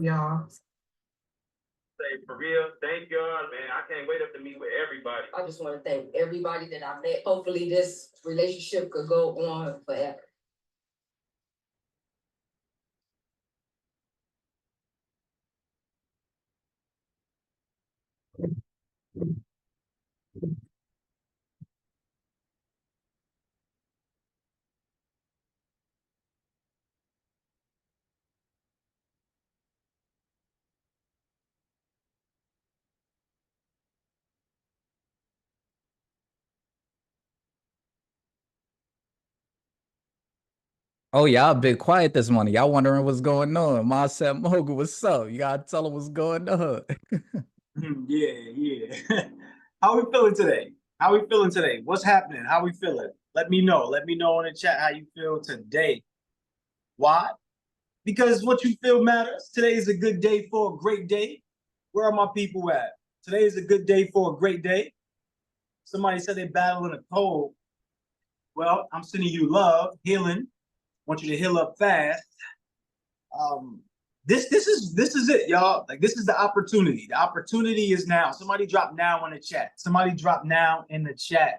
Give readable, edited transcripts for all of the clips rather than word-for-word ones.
y'all. Say for real, thank God, man. I can't wait up to meet with everybody. I just want to thank everybody that I met. Hopefully this relationship could go on forever. Oh, y'all been quiet this morning. Y'all wondering what's going on. Ma said, Mogu, what's up? You gotta tell them what's going on. Yeah. How we feeling today? What's happening? How we feeling? Let me know. Let me know in the chat how you feel today. Why? Because what you feel matters. Today is a good day for a great day. Where are my people at? Today is a good day for a great day. Somebody said they're battling a cold. Well, I'm sending you love, healing. Want you to heal up fast. This is it, y'all. Like, this is the opportunity. The opportunity is now. Somebody drop now in the chat. Somebody drop now in the chat.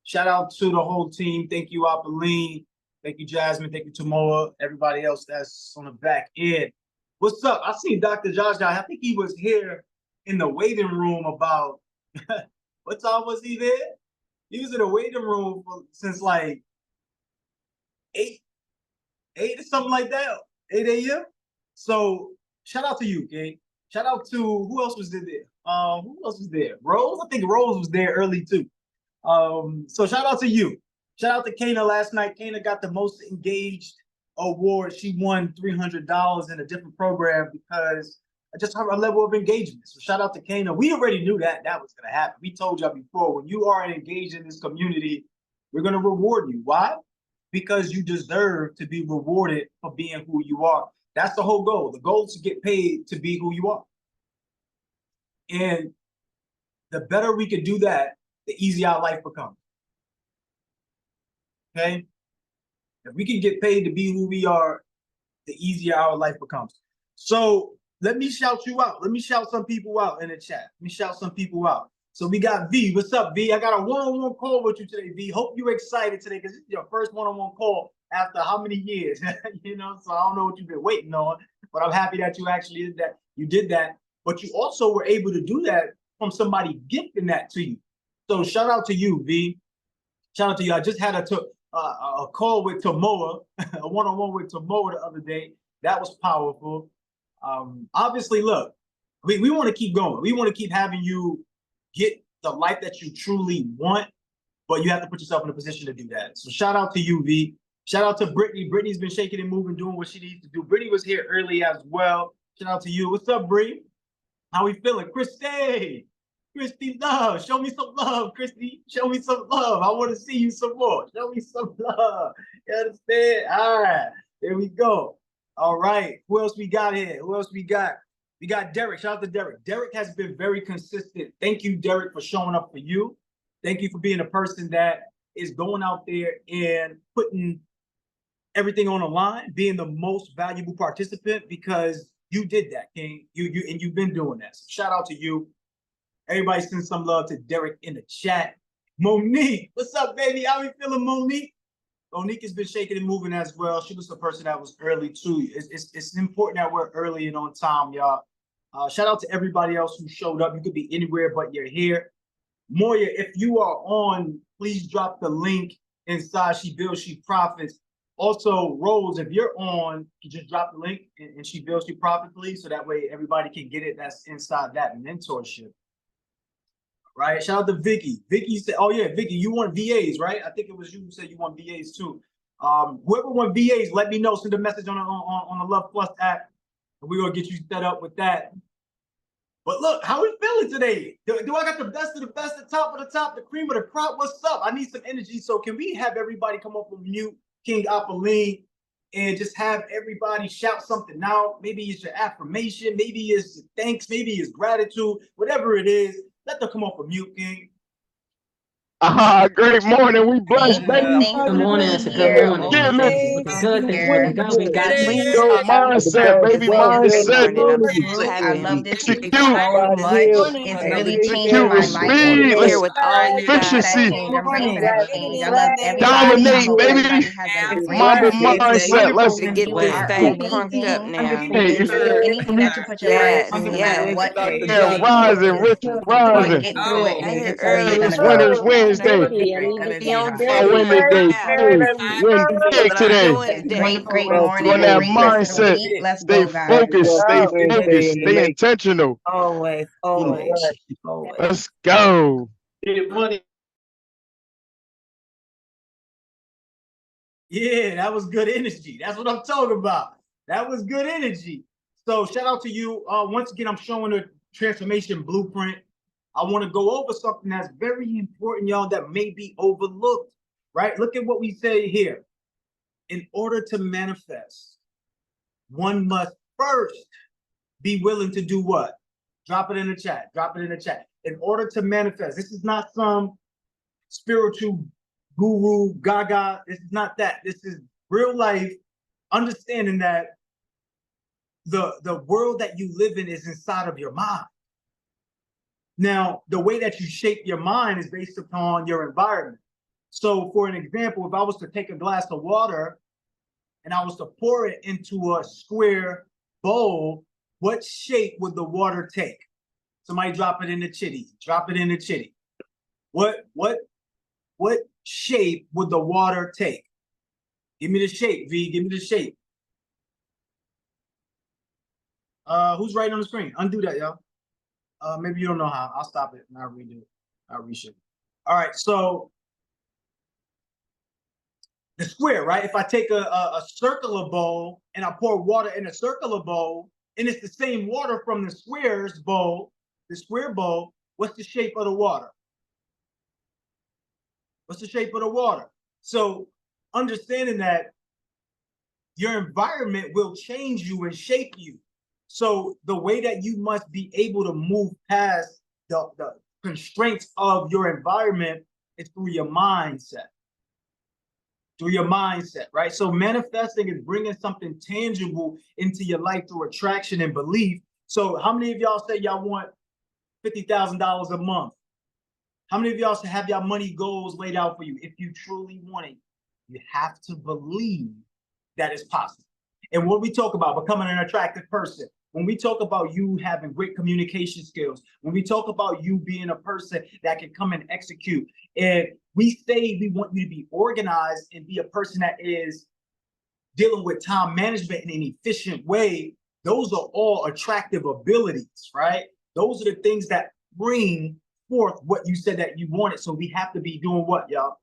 Shout out to the whole team. Thank you, Apeline. Thank you, Jasmine. Thank you, Tamoa. Everybody else that's on the back end. What's up? I seen Dr. Josh. I think he was here in the waiting room about what time was he there? He was in the waiting room since like 8 or something like that. 8 a.m. So shout out to you, King. Shout out to who else was there? Who else was there? Rose? I think Rose was there early too. So shout out to you. Shout out to Kana last night. Kana got the most engaged award. She won $300 in a different program because just her level of engagement. So shout out to Kana. We already knew that was gonna happen. We told y'all before, when you are engaged in this community, we're gonna reward you. Why? Because you deserve to be rewarded for being who you are. That's the whole goal. The goal is to get paid to be who you are. And the better we could do that, the easier our life becomes. Okay? If we can get paid to be who we are, the easier our life becomes. So let me shout you out. Let me shout some people out in the chat. Let me shout some people out. So we got V. What's up, V? I got a one-on-one call with you today, V. Hope you're excited today because this is your first one-on-one call after how many years? You know, so I don't know what you've been waiting on, but I'm happy that you actually did that. You did that, but you also were able to do that from somebody gifting that to you. So shout out to you, V. Shout out to you. I just had a call with Tamoa, a one-on-one with Tamoa the other day. That was powerful. Obviously, look, we want to keep going. We want to keep having you get the life that you truly want, but you have to put yourself in a position to do that. So shout out to you, V. Shout out to Brittany. Brittany's been shaking and moving, doing what she needs to do. Brittany was here early as well. Shout out to you. What's up, Bree? How we feeling? Christy Love. Show me some love, Christy. Show me some love. I want to see you some more. Show me some love. You understand? All right. There we go. All right. Who else we got here? Who else we got? We got Derek. Shout out to Derek. Derek has been very consistent. Thank you, Derek, for showing up for you. Thank you for being a person that is going out there and putting everything on the line, being the most valuable participant, because you did that, King. And you've been doing that. So shout out to you. Everybody send some love to Derek in the chat. Monique, what's up, baby? How we feeling, Monique? Monique has been shaking and moving as well. She was the person that was early too. It's important that we're early and on time, y'all. Shout out to everybody else who showed up. You could be anywhere, but you're here. Moya, if you are on, please drop the link inside She Builds, She Profits. Also, Rose, if you're on, you just drop the link and She Builds, She Profits, please, so that way everybody can get it that's inside that mentorship. Right? Shout out to Vicky. Vicky said, oh yeah, Vicky, you want VAs, right? I think it was you who said you want VAs too. Whoever want VAs, let me know. Send a message on the Luhv Plus app, and we're gonna get you set up with that. But look, how we feeling today? Do I got the best of the best, the top of the top, the cream of the crop? What's up? I need some energy. So can we have everybody come up with mute, King Apeline, and just have everybody shout something out? Maybe it's your affirmation, maybe it's thanks, maybe it's gratitude, whatever it is. Let them come off of mute, King. Great morning. We blessed, baby. Good morning. Good morning. Yeah, Good this morning. God, we got you. Yo, mindset, baby, mindset. I love this Execute, topic so much. It's really changing execute my with life. speed. I'm Let's here with all you guys. efficiency. I'm praying for that change. I love everybody. I Dominate, hope baby. everybody has a great Mamba rest day. mindset. Let's If you are anything, hey, you feel anything that you put your mind to, no matter what it is, yeah, rising, Rich you're gonna rising. get through it, and it's where Hey, you're it's gonna go. Winners Wednesday. I win today. Hey, win big today. Great morning, On that great rest of the mindset. week. Let's Stay go, guys. focused. Stay focused. Stay intentional. Always, always, always. Let's go. Get money. Yeah, that was good energy. That's what I'm talking about. That was good energy. So shout out to you. Once again, I'm showing a transformation blueprint. I want to go over something that's very important, y'all, that may be overlooked, right? Look at what we say here. In order to manifest, one must first be willing to do what? Drop it in the chat. Drop it in the chat. In order to manifest, this is not some spiritual guru gaga. This is not that. This is real life, understanding that the world that you live in is inside of your mind. Now, the way that you shape your mind is based upon your environment. So for an example, if I was to take a glass of water and I was to pour it into a square bowl, what shape would the water take? Somebody drop it in the chitty. Drop it in the chitty. What shape would the water take? Give me the shape, V. Give me the shape. Who's writing on the screen? Undo that, y'all. Maybe you don't know how. I'll stop it and I'll redo it. I'll reshape it. All right, so the square, right? If I take a circular bowl and I pour water in a circular bowl, and it's the same water from the square's bowl, the square bowl, what's the shape of the water? What's the shape of the water? So understanding that your environment will change you and shape you. So the way that you must be able to move past the constraints of your environment is through your mindset. Through your mindset, right? So manifesting is bringing something tangible into your life through attraction and belief. So how many of y'all say y'all want $50,000 a month? How many of y'all have y'all money goals laid out for you? If you truly want it, you have to believe that it's possible. And when we talk about becoming an attractive person, when we talk about you having great communication skills, when we talk about you being a person that can come and execute, and we say we want you to be organized and be a person that is dealing with time management in an efficient way, those are all attractive abilities, right? Those are the things that bring forth what you said that you wanted. So we have to be doing what, y'all?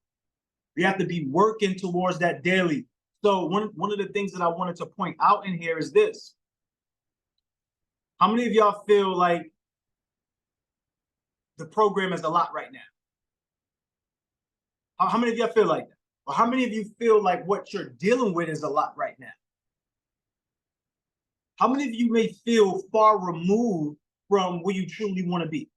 We have to be working towards that daily. So one of the things that I wanted to point out in here is this. How many of y'all feel like the program is a lot right now? How many of y'all feel like that? Or how many of you feel like what you're dealing with is a lot right now? How many of you may feel far removed from where you truly want to be?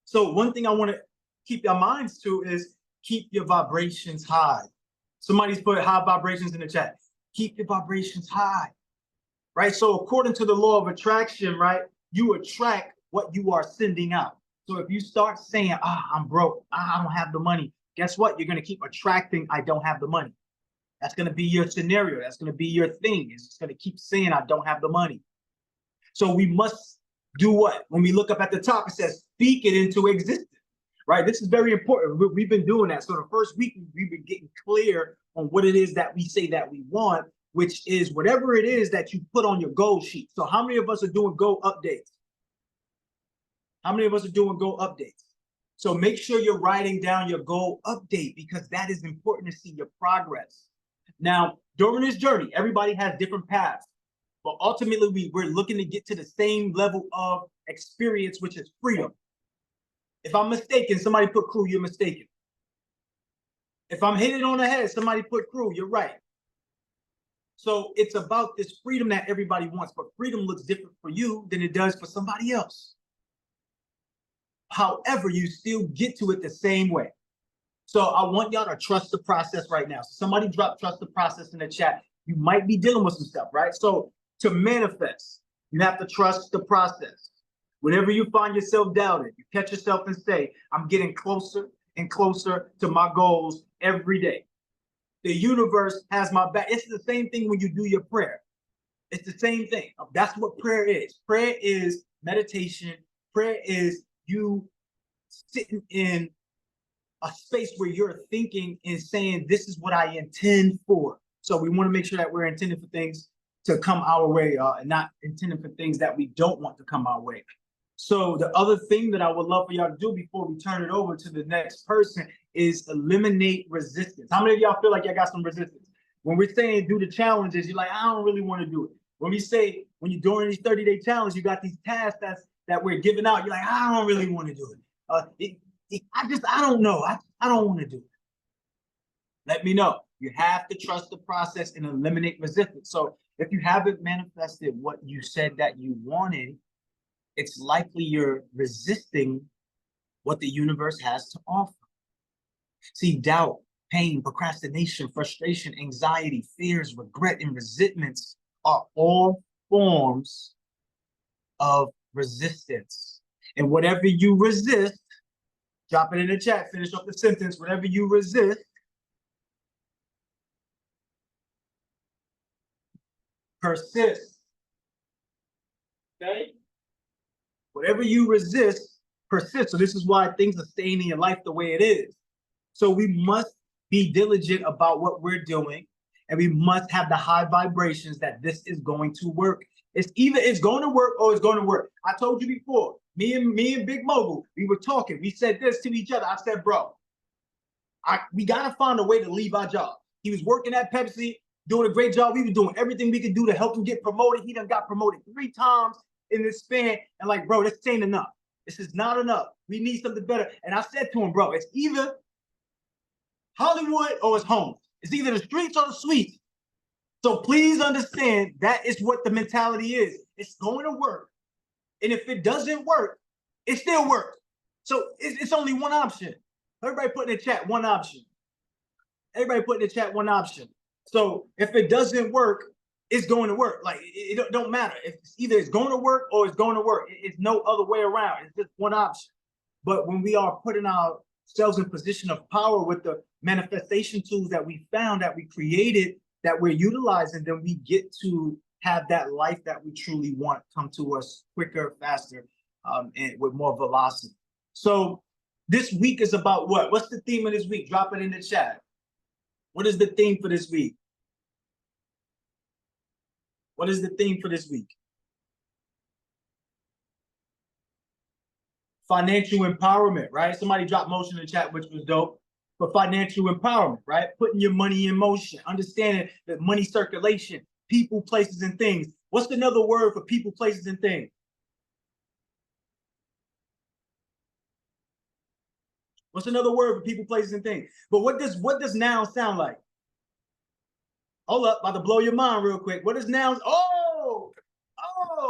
So one thing I want to keep your minds to is keep your vibrations high. Somebody's put high vibrations in the chat. Keep your vibrations high, right? So according to the law of attraction, right, you attract what you are sending out. So if you start saying, I'm broke, I don't have the money, guess what? You're going to keep attracting, I don't have the money. That's going to be your scenario. That's going to be your thing. It's just going to keep saying, I don't have the money. So we must do what? When we look up at the top, it says, speak it into existence, right? This is very important. We've been doing that. So the first week, we've been getting clear on what it is that we say that we want, which is whatever it is that you put on your goal sheet. So how many of us are doing goal updates? How many of us are doing goal updates? So make sure you're writing down your goal update, because that is important to see your progress. Now, during this journey, everybody has different paths, but ultimately we're looking to get to the same level of experience, which is freedom. If I'm mistaken, somebody put crew, you're mistaken. If I'm hitting on the head, somebody put crew, you're right. So it's about this freedom that everybody wants, but freedom looks different for you than it does for somebody else. However, you still get to it the same way. So I want y'all to trust the process right now. So somebody drop trust the process in the chat. You might be dealing with some stuff, right? So to manifest, you have to trust the process. Whenever you find yourself doubting, you catch yourself and say, I'm getting closer and closer to my goals every day. The universe has my back. It's the same thing when you do your prayer. It's the same thing. That's what prayer is. Prayer is meditation. Prayer is you sitting in a space where you're thinking and saying, this is what I intend for. So we want to make sure that we're intending for things to come our way and not intending for things that we don't want to come our way. So the other thing that I would love for y'all to do before we turn it over to the next person is eliminate resistance. How many of y'all feel like y'all got some resistance? When we're saying do the challenges, you're like, I don't really want to do it. When we say, when you're doing these 30-day challenges, you got these tasks that we're giving out, you're like, I don't really want to do it. I don't know. I don't want to do it. Let me know. You have to trust the process and eliminate resistance. So if you haven't manifested what you said that you wanted, it's likely you're resisting what the universe has to offer. See, doubt, pain, procrastination, frustration, anxiety, fears, regret, and resentments are all forms of resistance. And whatever you resist, drop it in the chat, finish up the sentence, whatever you resist, persists. Okay? Whatever you resist, persists. So this is why things are staying in your life the way it is. So we must be diligent about what we're doing, and we must have the high vibrations that this is going to work. It's either it's going to work or it's going to work. I told you before, me and Big Mogul, we were talking. We said this to each other. I said, bro, we got to find a way to leave our job. He was working at Pepsi, doing a great job. We were doing everything we could do to help him get promoted. He done got promoted 3 times in this span. And like, bro, this ain't enough. This is not enough. We need something better. And I said to him, bro, it's either Hollywood or it's home. It's either the streets or the suites. So please understand that is what the mentality is. It's going to work. And if it doesn't work, it still works. So it's only one option. Everybody put in the chat one option. Everybody put in the chat one option. So if it doesn't work, it's going to work. Like it don't matter. It's either it's going to work or it's going to work. It's no other way around. It's just one option. But when we are putting ourselves in position of power with the manifestation tools that we found, that we created, that we're utilizing, then we get to have that life that we truly want come to us quicker, faster, and with more velocity. So this week is about what? What's the theme of this week? Drop it in the chat. What is the theme for this week? What is the theme for this week? Financial empowerment, right? Somebody dropped motion in the chat, which was dope. But financial empowerment, right? Putting your money in motion, understanding that money circulation, people, places, and things. What's another word for people, places, and things? What's another word for people, places, and things? But what does noun sound like? Hold up, about to blow your mind real quick. What is nouns? Oh,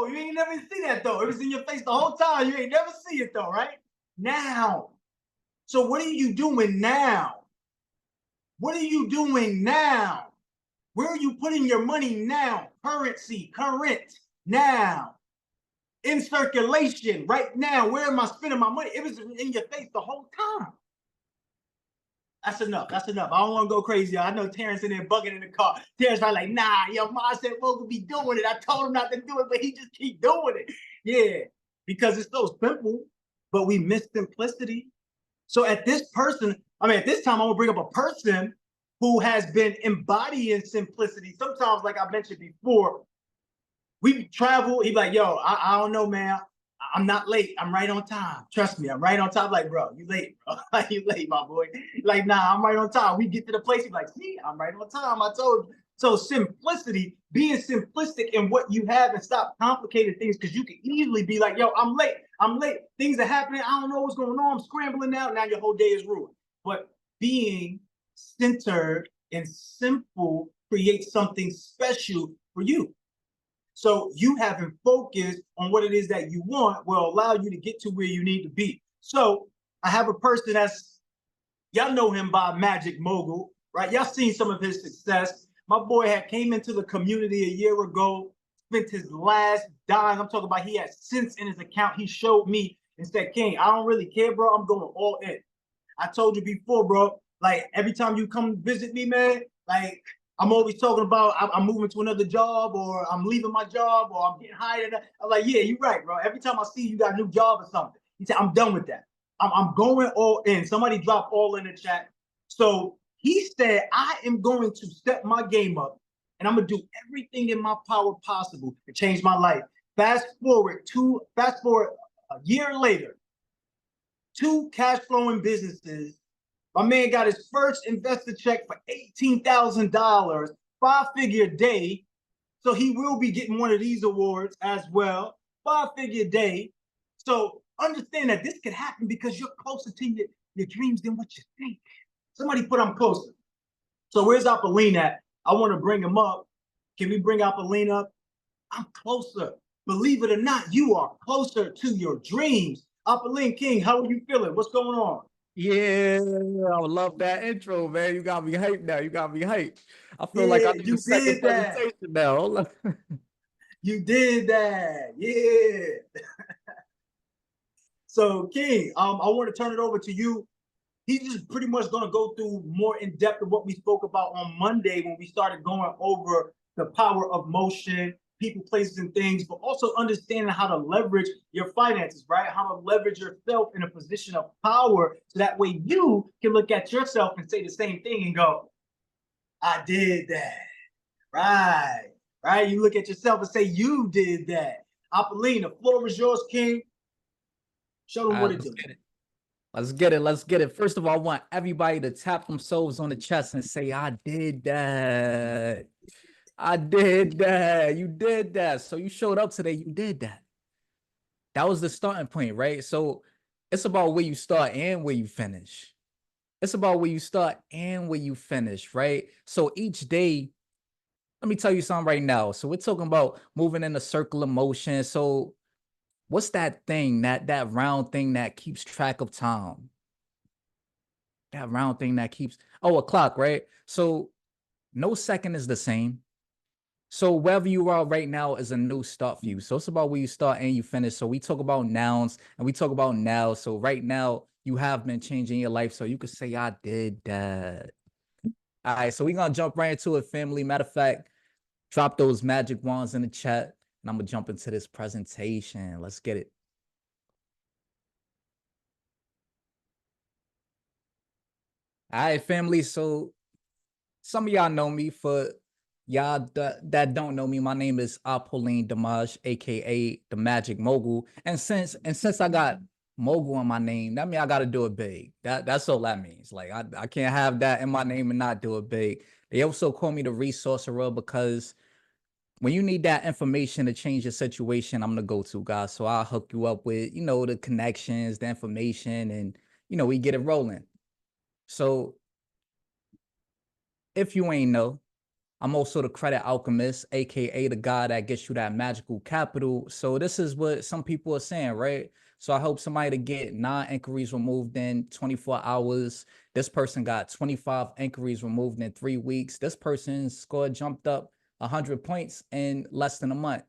you ain't never see that though. It was in your face the whole time. You ain't never see it though, right? Now. So what are you doing now? What are you doing now? Where are you putting your money now? Currency, current, now. In circulation, right now. Where am I spending my money? It was in your face the whole time. That's enough. That's enough. I don't want to go crazy. I know Terrence in there bugging in the car. Terrence probably like, nah, your mom said Mogul be doing it. I told him not to do it, but he just keep doing it. Yeah, because it's so simple, but we miss simplicity. So at this time, I'm gonna bring up a person who has been embodying simplicity. Sometimes, like I mentioned before, we travel, he's like, yo, I don't know, man. I'm not late. I'm right on time. Trust me, I'm right on time. Like, bro, you late, bro. You late, my boy. Like, nah, I'm right on time. We get to the place, he's like, see, I'm right on time. I told you. So simplicity, being simplistic in what you have and stop complicating things, because you can easily be like, yo, I'm late. I'm late. Things are happening. I don't know what's going on. I'm scrambling now. Now your whole day is ruined. But being centered and simple creates something special for you. So you having focus on what it is that you want will allow you to get to where you need to be. So I have a person that's Y'all know him by Magic Mogul, right? Y'all seen some of his success. My boy had came into the community a year ago, spent his last dime. I'm talking about he had cents in his account. He showed me and said, King, I don't really care, bro. I'm going all in. I told you before, bro, like every time you come visit me, man, like I'm always talking about I'm moving to another job or I'm leaving my job or I'm getting hired. I'm like, yeah, you're right, bro. Every time I see you got a new job or something, he said, I'm done with that. I'm going all in. Somebody dropped all in the chat. So he said, I am going to step my game up and I'm going to do everything in my power possible to change my life. Fast forward a year later, 2 cash flowing businesses. My man got his first investor check for $18,000, 5-figure day. So he will be getting one of these awards as well, 5-figure day. So understand that this could happen because you're closer to your dreams than what you think. Somebody put I'm closer. So where's Apolline at? I want to bring him up. Can we bring Apolline up? I'm closer. Believe it or not, you are closer to your dreams. Apolline King, how are you feeling? What's going on? Yeah, I love that intro, man. You got me hyped now. You got me hyped. I feel like I Yeah, need you a second did that. presentation now. Hold on. You did that. Yeah. So King, I want to turn it over to you. He's just pretty much going to go through more in depth of what we spoke about on Monday when we started going over the power of motion, people, places, and things, but also understanding how to leverage your finances, right? How to leverage yourself in a position of power so that way you can look at yourself and say the same thing and go, I did that. Right. Right. You look at yourself and say, you did that. Apolline, the floor is yours, King. Show them All what right, it let's do. get it. Let's get it. Let's get it. First of all, I want everybody to tap themselves on the chest and say, I did that. I did that. You did that. So you showed up today. You did that. That was the starting point, right? So it's about where you start and where you finish. It's about where you start and where you finish, right? So each day, let me tell you something right now. So we're talking about moving in a circle of motion. So what's that thing, that round thing that keeps track of time? That round thing that keeps, a clock, right? So no second is the same. So wherever you are right now is a new start for you. So it's about where you start and you finish. So we talk about nouns and we talk about now. So right now you have been changing your life. So you could say, I did that. All right. So we're going to jump right into it, family. Matter of fact, drop those magic wands in the chat and I'm going to jump into this presentation. Let's get it. All right, family. So some of y'all know me. For y'all that don't know me, my name is Apolline Damage, aka the Magic Mogul. And since I got Mogul in my name, that means I gotta do it big. That's all that means. Like I can't have that in my name and not do it big. They also call me the resourcerer because when you need that information to change your situation, I'm the go-to guy. So I'll hook you up with, the connections, the information, and we get it rolling. So if you ain't know, I'm also the credit alchemist, aka the guy that gets you that magical capital. So this is what some people are saying, right? So I hope somebody to get 9 inquiries removed in 24 hours. This person got 25 inquiries removed in 3 weeks. This person's score jumped up 100 points in less than a month,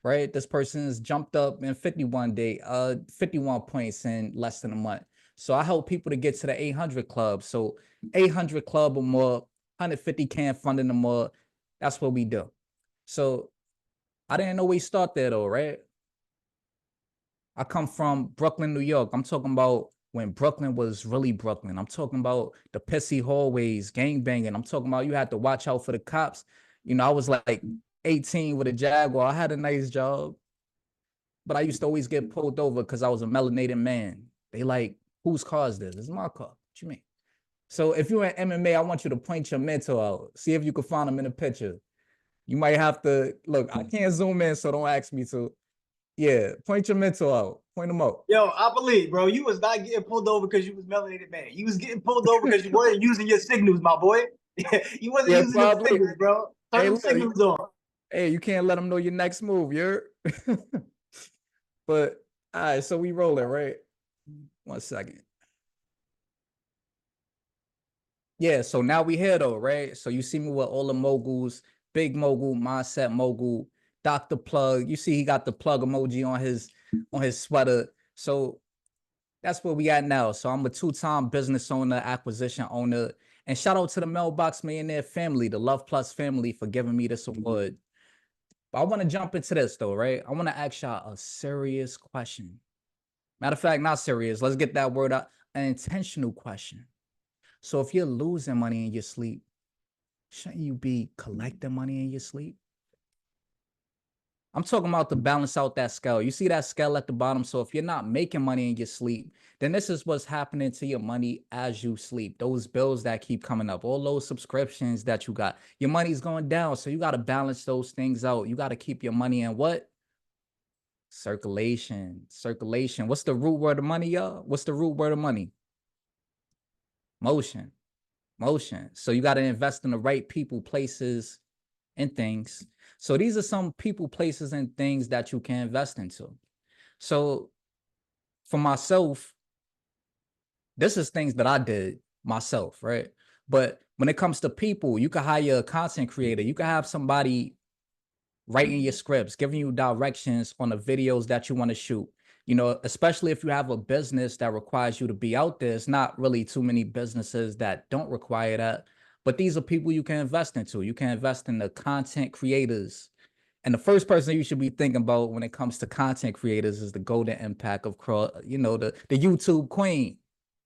right? This person's jumped up in 51 points in less than a month. So I help people to get to the 800 club. So 800 club or more, 150K in funding or more. That's what we do. So I didn't know we start there though, right? I come from Brooklyn, New York. I'm talking about when Brooklyn was really Brooklyn. I'm talking about the pissy hallways, gang banging. I'm talking about you had to watch out for the cops. I was like 18 with a Jaguar. I had a nice job, but I used to always get pulled over because I was a melanated man. They like, whose car is this? This is my car. What you mean? So if you're in MMA, I want you to point your mentor out. See if you can find him in a picture. You might have to look. I can't zoom in, so don't ask me to. Yeah, point your mentor out. Point them out. Yo, I believe, bro, you was not getting pulled over because you was melanated man. You was getting pulled over because you weren't using your signals, my boy. You wasn't Yeah, using your probably. signals, bro. Turn Hey, them look, signals on. hey, you can't let them know your next move. You're. But all right, so we rolling, right? 1 second. Yeah, so now we here though, right? So you see me with all the moguls, big mogul, mindset mogul, Dr. Plug. You see he got the plug emoji on his sweater. So that's where we at now. So I'm a two-time business owner, acquisition owner, and shout out to the Mailbox Millionaire family, the Luhv Plus family, for giving me this award. But I want to jump into this though, right? I want to ask y'all a serious question. Matter of fact, not serious. Let's get that word out. An intentional question. So if you're losing money in your sleep, shouldn't you be collecting money in your sleep? I'm talking about to balance out that scale. You see that scale at the bottom? So if you're not making money in your sleep, then this is what's happening to your money as you sleep. Those bills that keep coming up, all those subscriptions that you got, your money's going down. So you got to balance those things out. You got to keep your money in what? Circulation. Circulation. What's the root word of money, y'all? What's the root word of money? Motion. Motion. So you got to invest in the right people, places, and things. So these are some people, places, and things that you can invest into. So for myself, this is things that I did myself, right? But when it comes to people, you can hire a content creator. You can have somebody writing your scripts, giving you directions on the videos that you want to shoot. You know, especially if you have a business that requires you to be out there. It's not really too many businesses that don't require that. But these are people you can invest into. You can invest in the content creators. And the first person you should be thinking about when it comes to content creators is the golden impact of, you know, the YouTube queen.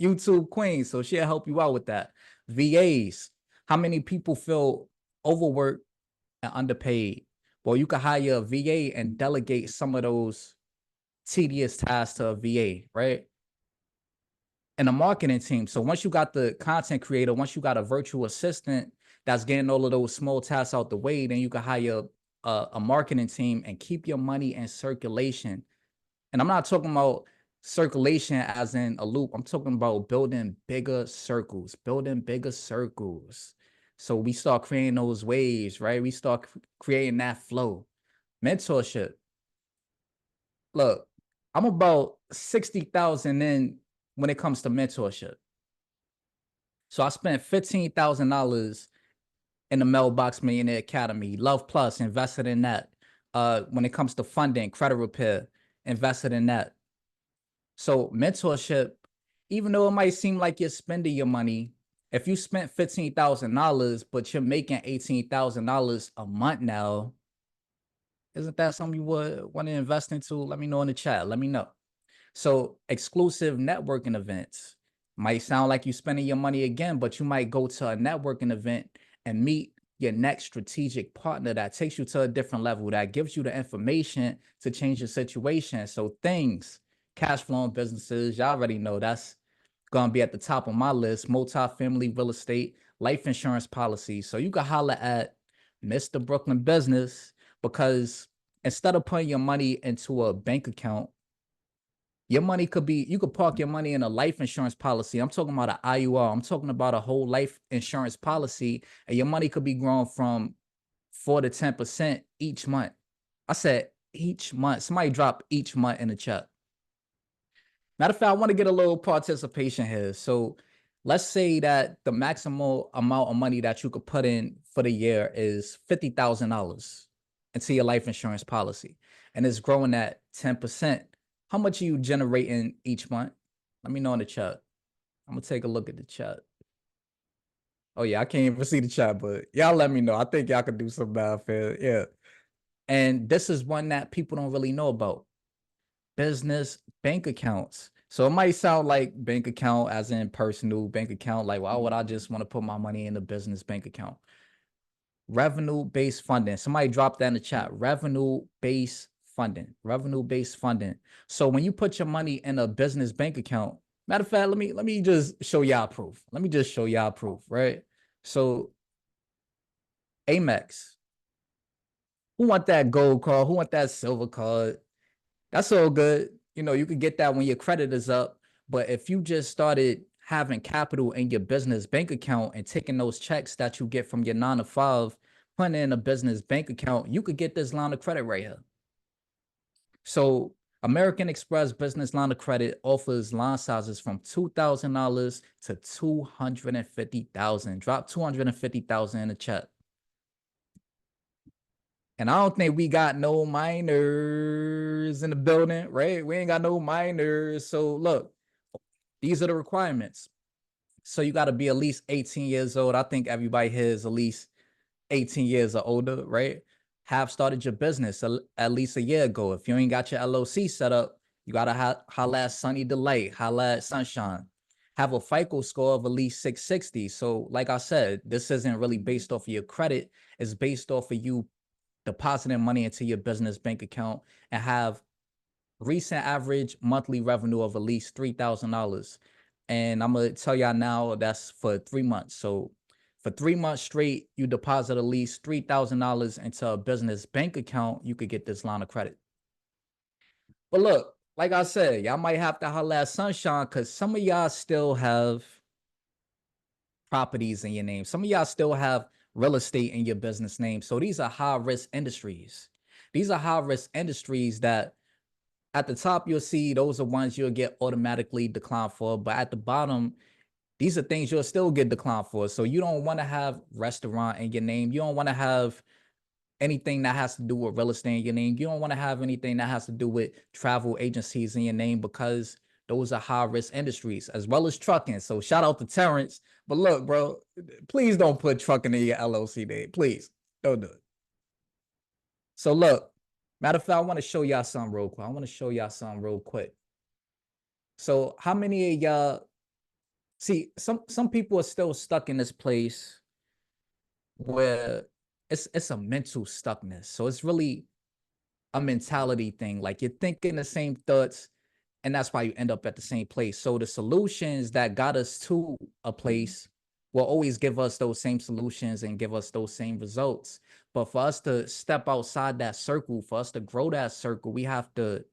YouTube queen. So she'll help you out with that. VAs. How many people feel overworked and underpaid? Well, you can hire a VA and delegate some of those tedious tasks to a VA, right? And a marketing team. So once you got the content creator, once you got a virtual assistant that's getting all of those small tasks out the way, then you can hire a marketing team and keep your money in circulation. And I'm not talking about circulation as in a loop. I'm talking about building bigger circles, building bigger circles. So we start creating those waves, right? We start creating that flow. Mentorship. Look, I'm about 60,000 in when it comes to mentorship. So I spent $15,000 in the Mailbox Millionaire Academy. Luhv Plus, invested in that. When it comes to funding, credit repair, invested in that. So mentorship, even though it might seem like you're spending your money, if you spent $15,000, but you're making $18,000 a month now, isn't that something you would want to invest into? Let me know in the chat. Let me know. So exclusive networking events might sound like you're spending your money again, but you might go to a networking event and meet your next strategic partner that takes you to a different level, that gives you the information to change your situation. So things, cash flowing businesses, y'all already know that's going to be at the top of my list. Multifamily real estate, life insurance policies. So you can holler at Mr. Brooklyn Business, because instead of putting your money into a bank account, your money could be, you could park your money in a life insurance policy. I'm talking about an IUR. I'm talking about a whole life insurance policy, and your money could be growing from 4 to 10% each month. I said each month. Somebody drop each month in the chat. Matter of fact, I want to get a little participation here. So let's say that the maximum amount of money that you could put in for the year is $50,000 into your life insurance policy, and it's growing at 10%. How much are you generating each month? Let me know in the chat. I'm gonna take a look at the chat. Oh yeah, I can't even see the chat, but y'all let me know. I think y'all could do some math here. Yeah. And this is one that people don't really know about. Business bank accounts. So it might sound like bank account as in personal bank account. Like, why would I just want to put my money in a business bank account? Revenue-based funding. Somebody drop that in the chat. Revenue-based funding. Revenue-based funding. So when you put your money in a business bank account, matter of fact, let me just show y'all proof. Let me just show y'all proof, right? So Amex. Who want that gold card? Who want that silver card? That's all good. You know, you could get that when your credit is up. But if you just started having capital in your business bank account and taking those checks that you get from your 9 to 5, putting in a business bank account, you could get this line of credit right here. So American Express Business Line of Credit offers line sizes from $2,000 to $250,000. Drop $250,000 in the chat. And I don't think we got no minors in the building, right? We ain't got no minors. So look, these are the requirements. So you got to be at least 18 years old. I think everybody here is at least 18 years or older, right? Have started your business at least a year ago. If you ain't got your LLC set up, you got to holla at Sunny Delight, holla at Sunshine. Have a FICO score of at least 660. So like I said, this isn't really based off of your credit. It's based off of you depositing money into your business bank account and have recent average monthly revenue of at least $3,000. And I'm going to tell y'all now that's for 3 months. So for 3 months straight, you deposit at least $3,000 into a business bank account, you could get this line of credit. But look, like I said, y'all might have to holla at Sunshine because some of y'all still have properties in your name. Some of y'all still have real estate in your business name. So these are high risk industries. These are high risk industries that at the top, you'll see those are ones you'll get automatically declined for. But at the bottom, these are things you'll still get declined for. So you don't want to have restaurant in your name. You don't want to have anything that has to do with real estate in your name. You don't want to have anything that has to do with travel agencies in your name because those are high risk industries as well as trucking. So shout out to Terrence. But look, bro, please don't put trucking in your LLC name. Please don't do it. So look, matter of fact, I want to show y'all something real quick. So how many of y'all see some people are still stuck in this place where it's a mental stuckness. So it's really a mentality thing. Like you're thinking the same thoughts, and that's why you end up at the same place. So the solutions that got us to a place will always give us those same solutions and give us those same results. But for us to step outside that circle, for us to grow that circle, we have to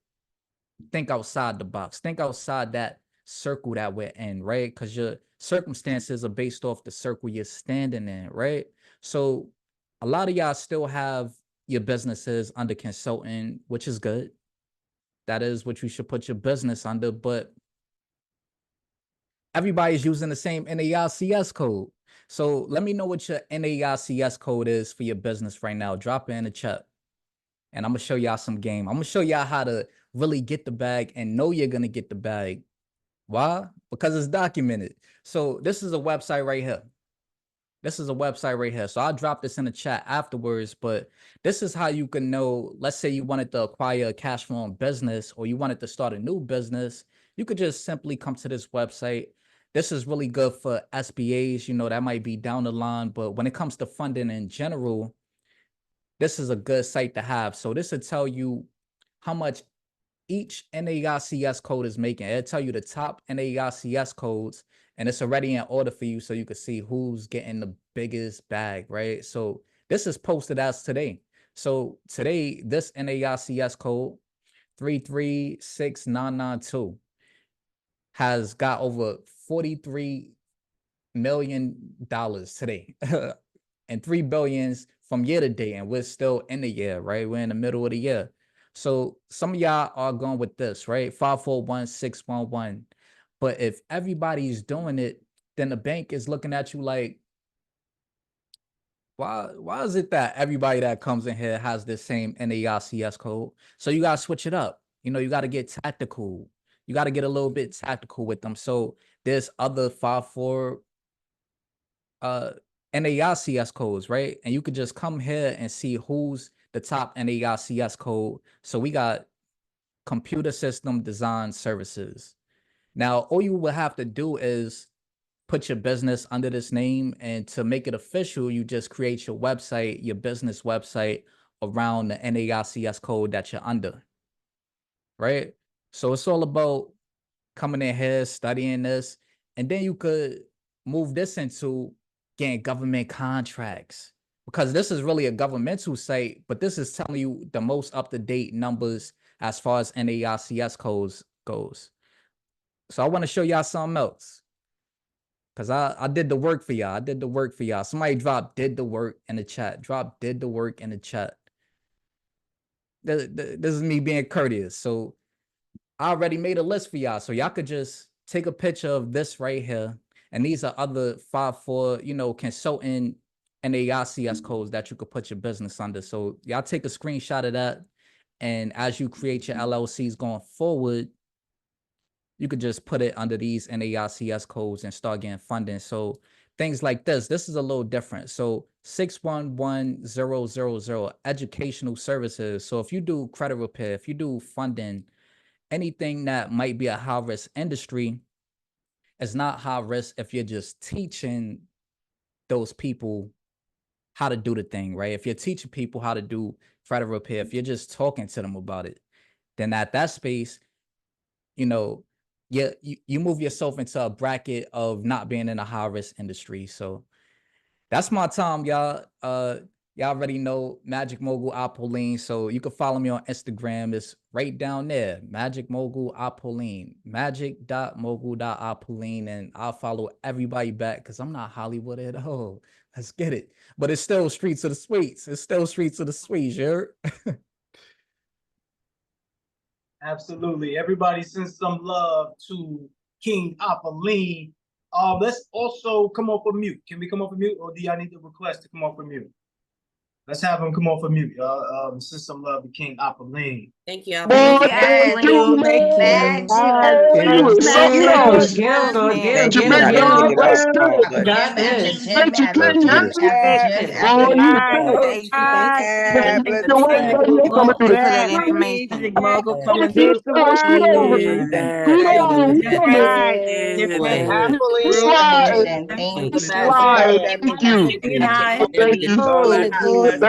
think outside the box, think outside that circle that we're in, right? Because your circumstances are based off the circle you're standing in, right? So a lot of y'all still have your businesses under consulting, which is good. That is what you should put your business under, but everybody's using the same NAICS code. So let me know what your NAICS code is for your business right now. Drop it in the chat. And I'm going to show y'all some game. I'm going to show y'all how to really get the bag and know you're going to get the bag. Why? Because it's documented. So this is a website right here. So I'll drop this in the chat afterwards, but this is how you can know, let's say you wanted to acquire a cash flowing business or you wanted to start a new business, you could just simply come to this website. This is really good for SBAs, you know, that might be down the line, but when it comes to funding in general, this is a good site to have. So this will tell you how much each NAICS code is making. It'll tell you the top NAICS codes, and it's already in order for you so you can see who's getting the biggest bag, right? So this is posted as today. So today, this NAICS code 336992 has got over $43 million today and 3 billions from year to date. And we're still in the year, right? We're in the middle of the year. So some of y'all are going with this, right? 541611. But if everybody's doing it, then the bank is looking at you like, why is it that everybody that comes in here has this same NAICS code? So you got to switch it up. You know, you got to get tactical. You got to get a little bit tactical with them. So there's other 54 NAICS codes, right? And you could just come here and see who's the top NAICS code. So we got computer system design services. Now, all you will have to do is put your business under this name, and to make it official, you just create your website, your business website around the NAICS code that you're under, right? So it's all about coming in here, studying this, and then you could move this into getting government contracts, because this is really a governmental site, but this is telling you the most up-to-date numbers as far as NAICS codes goes. So I want to show y'all something else, because I did the work for y'all. Somebody drop did the work in the chat. Drop did the work in the chat. This is me being courteous. So I already made a list for y'all. So y'all could just take a picture of this right here. And these are other 5-4, consultant NAICS codes that you could put your business under. So y'all take a screenshot of that. And as you create your LLCs going forward, you could just put it under these NAICS codes and start getting funding. So things like this is a little different. So 611000 educational services. So if you do credit repair, if you do funding, anything that might be a high risk industry is not high risk if you're just teaching those people how to do the thing, right? If you're teaching people how to do credit repair, if you're just talking to them about it, then at that space, you move yourself into a bracket of not being in a high risk industry. So that's my time, y'all. Y'all already know Magic Mogul Apolline. So you can follow me on Instagram. It's right down there. Magic Mogul Apolline. Magic.mogul.apolline. And I'll follow everybody back because I'm not Hollywood at all. Let's get it. But it's still Streets of the Sweets. It's still Streets of the Sweets, you Absolutely. Everybody send some love to King Apolline. Let's also come off of mute. Can we come off of mute, or do I need to request to come off of mute? Let's have him come off of mute. Send some love to King Apolline. Thank you. Boy, Yes. thank you, Magic. man. Magic. You were so nice. Man. Thank you, big dog. That's good. Got this. Thank you, can you hear me? Oh, you Thank you. Thank man, you. you the way that you coming through For the that information. Mogul coming Keep through on sliding. You know how we coming. We slide. We slide. Thank you. Thank you. Thank you. Thank you. It was easy.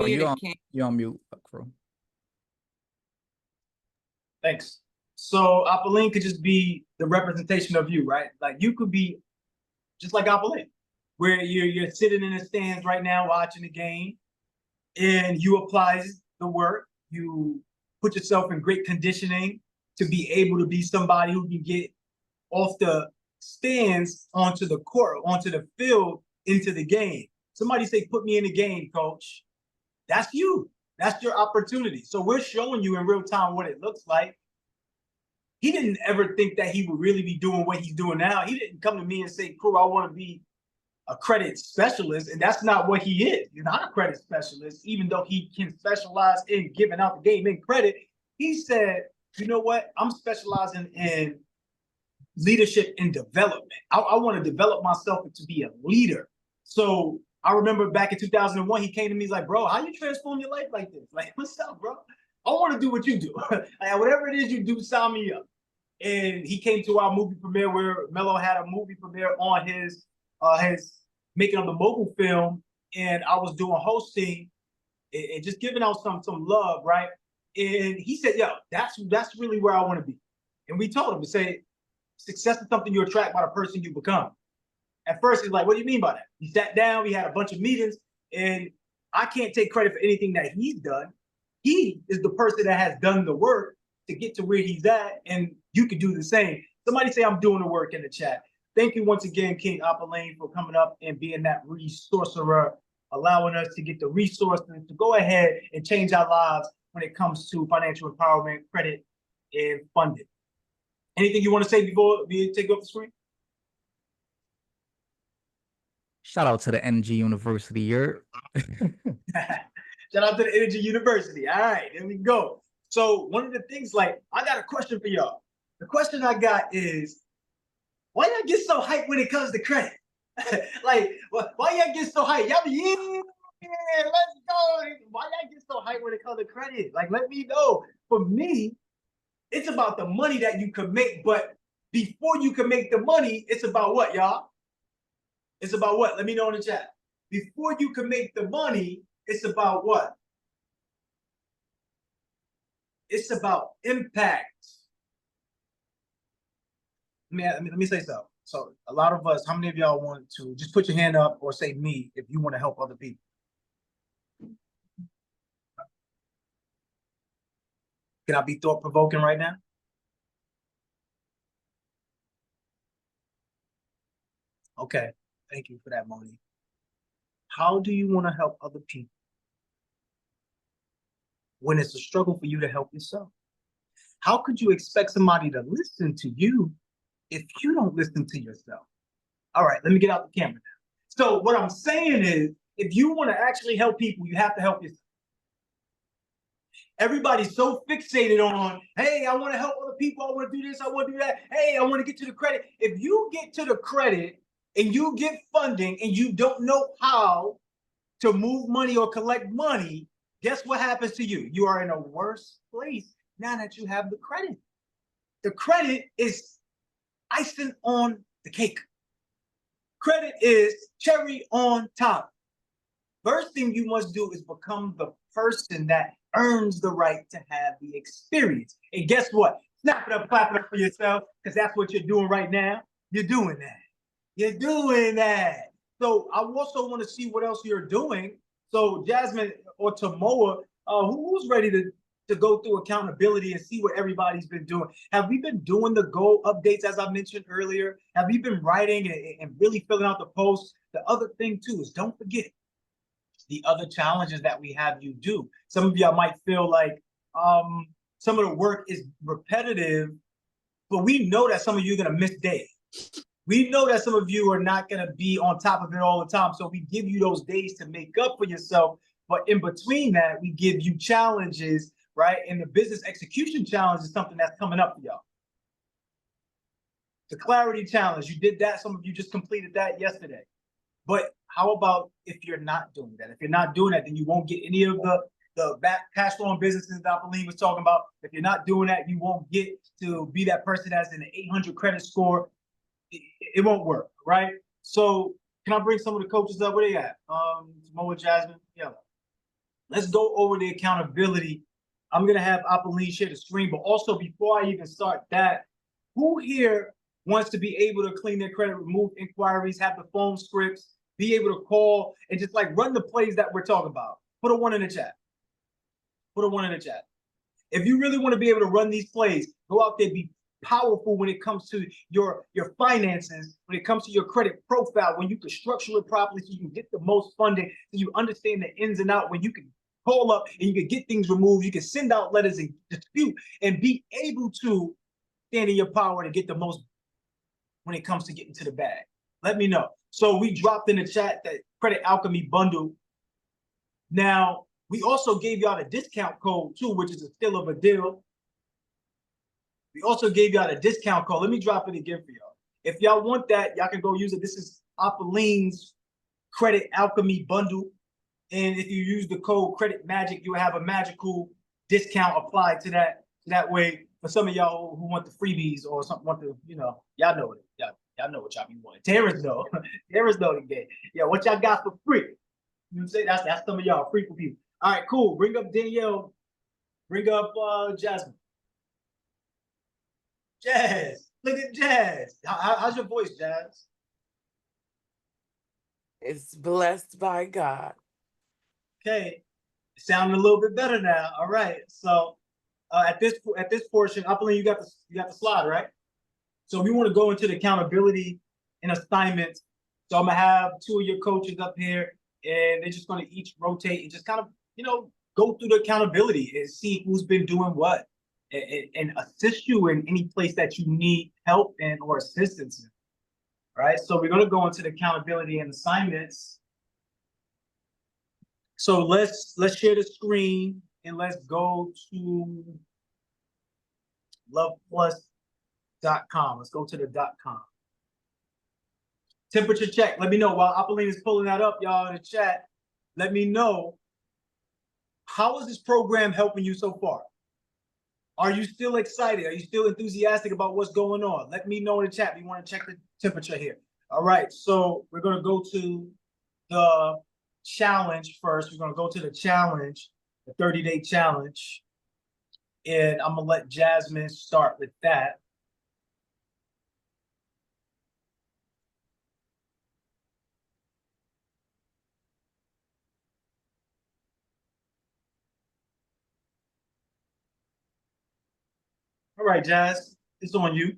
Oh, you're on mute, bro. Thanks. So Apolline could just be the representation of you, right? Like you could be just like Apolline, where you're sitting in the stands right now watching the game, and you apply the work. You put yourself in great conditioning to be able to be somebody who can get off the stands onto the court, onto the field, into the game. Somebody say, "Put me in the game, coach." That's you. That's your opportunity. So we're showing you in real time what it looks like. He didn't ever think that he would really be doing what he's doing now. He didn't come to me and say, "Crew, I want to be a credit specialist," and that's not what he is. He's not a credit specialist, even though he can specialize in giving out the game in credit. He said, "You know what? I'm specializing in leadership and development. I want to develop myself to be a leader." So I remember back in 2001, he came to me, he's like, "Bro, how you transform your life like this? Like, what's up, bro? I want to do what you do. Like, whatever it is you do, sign me up." And he came to our movie premiere where Mello had a movie premiere on his making of the mogul film, and I was doing hosting and just giving out some love, right? And he said, "Yo, that's really where I want to be." And we told him to say, success is something you attract by the person you become. At first, he's like, "What do you mean by that?" He sat down, we had a bunch of meetings, and I can't take credit for anything that he's done. He is the person that has done the work to get to where he's at, and you could do the same. Somebody say, "I'm doing the work" in the chat. Thank you once again, King Apolline, for coming up and being that resourcerer, allowing us to get the resources to go ahead and change our lives when it comes to financial empowerment, credit, and funding. Anything you want to say before we take off the screen? Shout out to the Energy University, you're Shout out to the Energy University. All right, there we go. So one of the things, like, I got a question for y'all. The question I got is, why y'all get so hyped when it comes to credit? Like, why y'all get so hyped? Y'all be, yeah, let's go. Why y'all get so hyped when it comes to credit? Like, let me know. For me, it's about the money that you can make, but before you can make the money, it's about what, y'all? It's about what? Let me know in the chat. Before you can make the money, it's about what? It's about impact. Let me say something. So a lot of us, how many of y'all want to just put your hand up or say me if you want to help other people? Can I be thought-provoking right now? Okay. Thank you for that, Moni. How do you want to help other people when it's a struggle for you to help yourself? How could you expect somebody to listen to you if you don't listen to yourself? All right, let me get out the camera now. So what I'm saying is, if you want to actually help people, you have to help yourself. Everybody's so fixated on, hey, I want to help other people. I want to do this. I want to do that. Hey, I want to get to the credit. If you get to the credit and you get funding and you don't know how to move money or collect money, guess what happens to you? You are in a worse place now that you have the credit. The credit is icing on the cake. Credit is cherry on top. First thing you must do is become the person that earns the right to have the experience. And guess what? Snap it up, clap it up for yourself, because that's what you're doing right now. You're doing that. You're doing that. So I also want to see what else you're doing. So Jasmine or Tamoa, who's ready to go through accountability and see what everybody's been doing? Have we been doing the goal updates as I mentioned earlier? Have we been writing and really filling out the posts? The other thing too is don't forget the other challenges that we have you do. Some of y'all might feel like some of the work is repetitive, but we know that some of you are gonna miss days. We know that some of you are not gonna be on top of it all the time. So we give you those days to make up for yourself. But in between that, we give you challenges, right? And the business execution challenge is something that's coming up for y'all. The clarity challenge, you did that. Some of you just completed that yesterday. But how about if you're not doing that? If you're not doing that, then you won't get any of the back cash flowing businesses that Apolline was talking about. If you're not doing that, you won't get to be that person that's in an 800 credit score. It won't work, right? So can I bring some of the coaches up? Where they at? Mo and Jasmine, yeah. Let's go over the accountability. I'm gonna have Apolline share the screen, but also before I even start that, who here wants to be able to clean their credit, remove inquiries, have the phone scripts, be able to call and just like run the plays that we're talking about? Put a 1 in the chat. Put a 1 in the chat. If you really want to be able to run these plays, go out there, be powerful when it comes to your finances, when it comes to your credit profile, when you can structure it properly so you can get the most funding, so you understand the ins and outs, when you can call up and you can get things removed, you can send out letters and dispute and be able to stand in your power to get the most when it comes to getting to the bag. Let me know. So we dropped in the chat that Credit Alchemy bundle. Now, we also gave y'all the discount code too, which is a still of a deal. We also gave y'all the discount code. Let me drop it again for y'all. If y'all want that, y'all can go use it. This is Apolline's Credit Alchemy bundle. And if you use the code Credit Magic, you'll have a magical discount applied to that. That way, for some of y'all who want the freebies or something, want the, y'all know it. Y'all know what y'all be wanting. Terrence know. Terrence know the game. Yeah, what y'all got for free? You know what I'm saying? That's some of y'all free for people. All right, cool. Bring up Danielle. Bring up Jasmine. Jazz. Look at Jazz. How's your voice, Jazz? It's blessed by God. Okay. Sounding a little bit better now. All right. So at this portion, Apolline, you got the slide, right? So we want to go into the accountability and assignments. So I'm gonna have 2 of your coaches up here, and they're just gonna each rotate and just kind of, go through the accountability and see who's been doing what, and assist you in any place that you need help and or assistance in. All right. So we're gonna go into the accountability and assignments. So let's share the screen and let's go to luhvplus.com. Let's go to the .com. Temperature check. Let me know while Apolline is pulling that up, y'all, in the chat. Let me know, how is this program helping you so far? Are you still excited? Are you still enthusiastic about what's going on? Let me know in the chat. We want to check the temperature here. All right, so we're going to go to the challenge first. We're going to go to the challenge, the 30-day challenge. And I'm going to let Jasmine start with that. All right, Jazz, it's on you.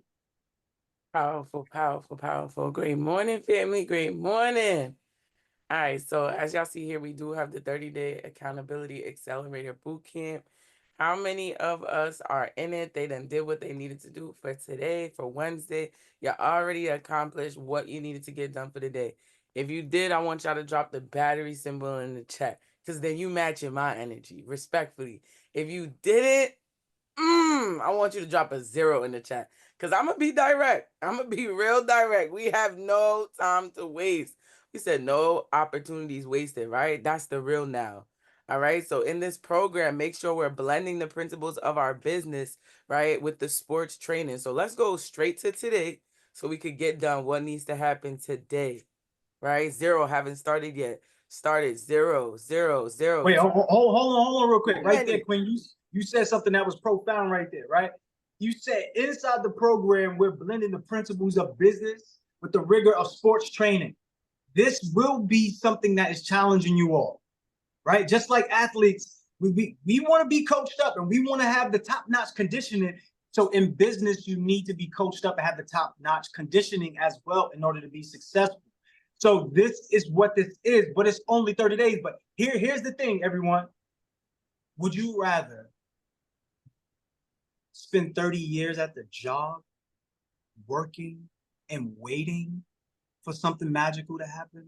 Powerful, powerful, powerful. Great morning, family. Great morning. All right, so as y'all see here, we do have the 30-day Accountability Accelerator Bootcamp. How many of us are in it? They done did what they needed to do for today, for Wednesday. You already accomplished what you needed to get done for the day. If you did, I want y'all to drop the battery symbol in the chat because then you matching my energy, respectfully. If you didn't, I want you to drop a 0 in the chat because I'm going to be direct. I'm going to be real direct. We have no time to waste. We said no opportunities wasted, right? That's the real now. All right. So in this program, make sure we're blending the principles of our business, right, with the sports training. So let's go straight to today so we could get done what needs to happen today, right? 0 haven't started yet. Started 0, 0, 0. Wait, hold on real quick. Right there, Many. Quinn, you said something that was profound right there, right? You said inside the program, we're blending the principles of business with the rigor of sports training. This will be something that is challenging you all, right? Just like athletes, we want to be coached up and we want to have the top-notch conditioning. So in business, you need to be coached up and have the top-notch conditioning as well in order to be successful. So this is what this is, but it's only 30 days. But here's the thing, everyone. Would you rather spend 30 years at the job, working and waiting for something magical to happen,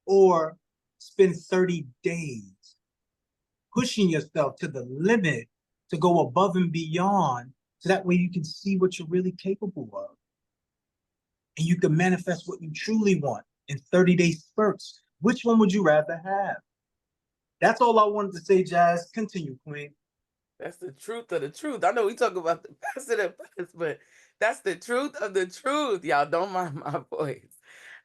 or spend 30 days pushing yourself to the limit to go above and beyond so that way you can see what you're really capable of and you can manifest what you truly want in 30-day spurts? Which one would you rather have? That's all I wanted to say, Jazz. Continue, Queen. That's the truth of the truth. I know we talk about the best of the best, but that's the truth of the truth. Y'all don't mind my voice.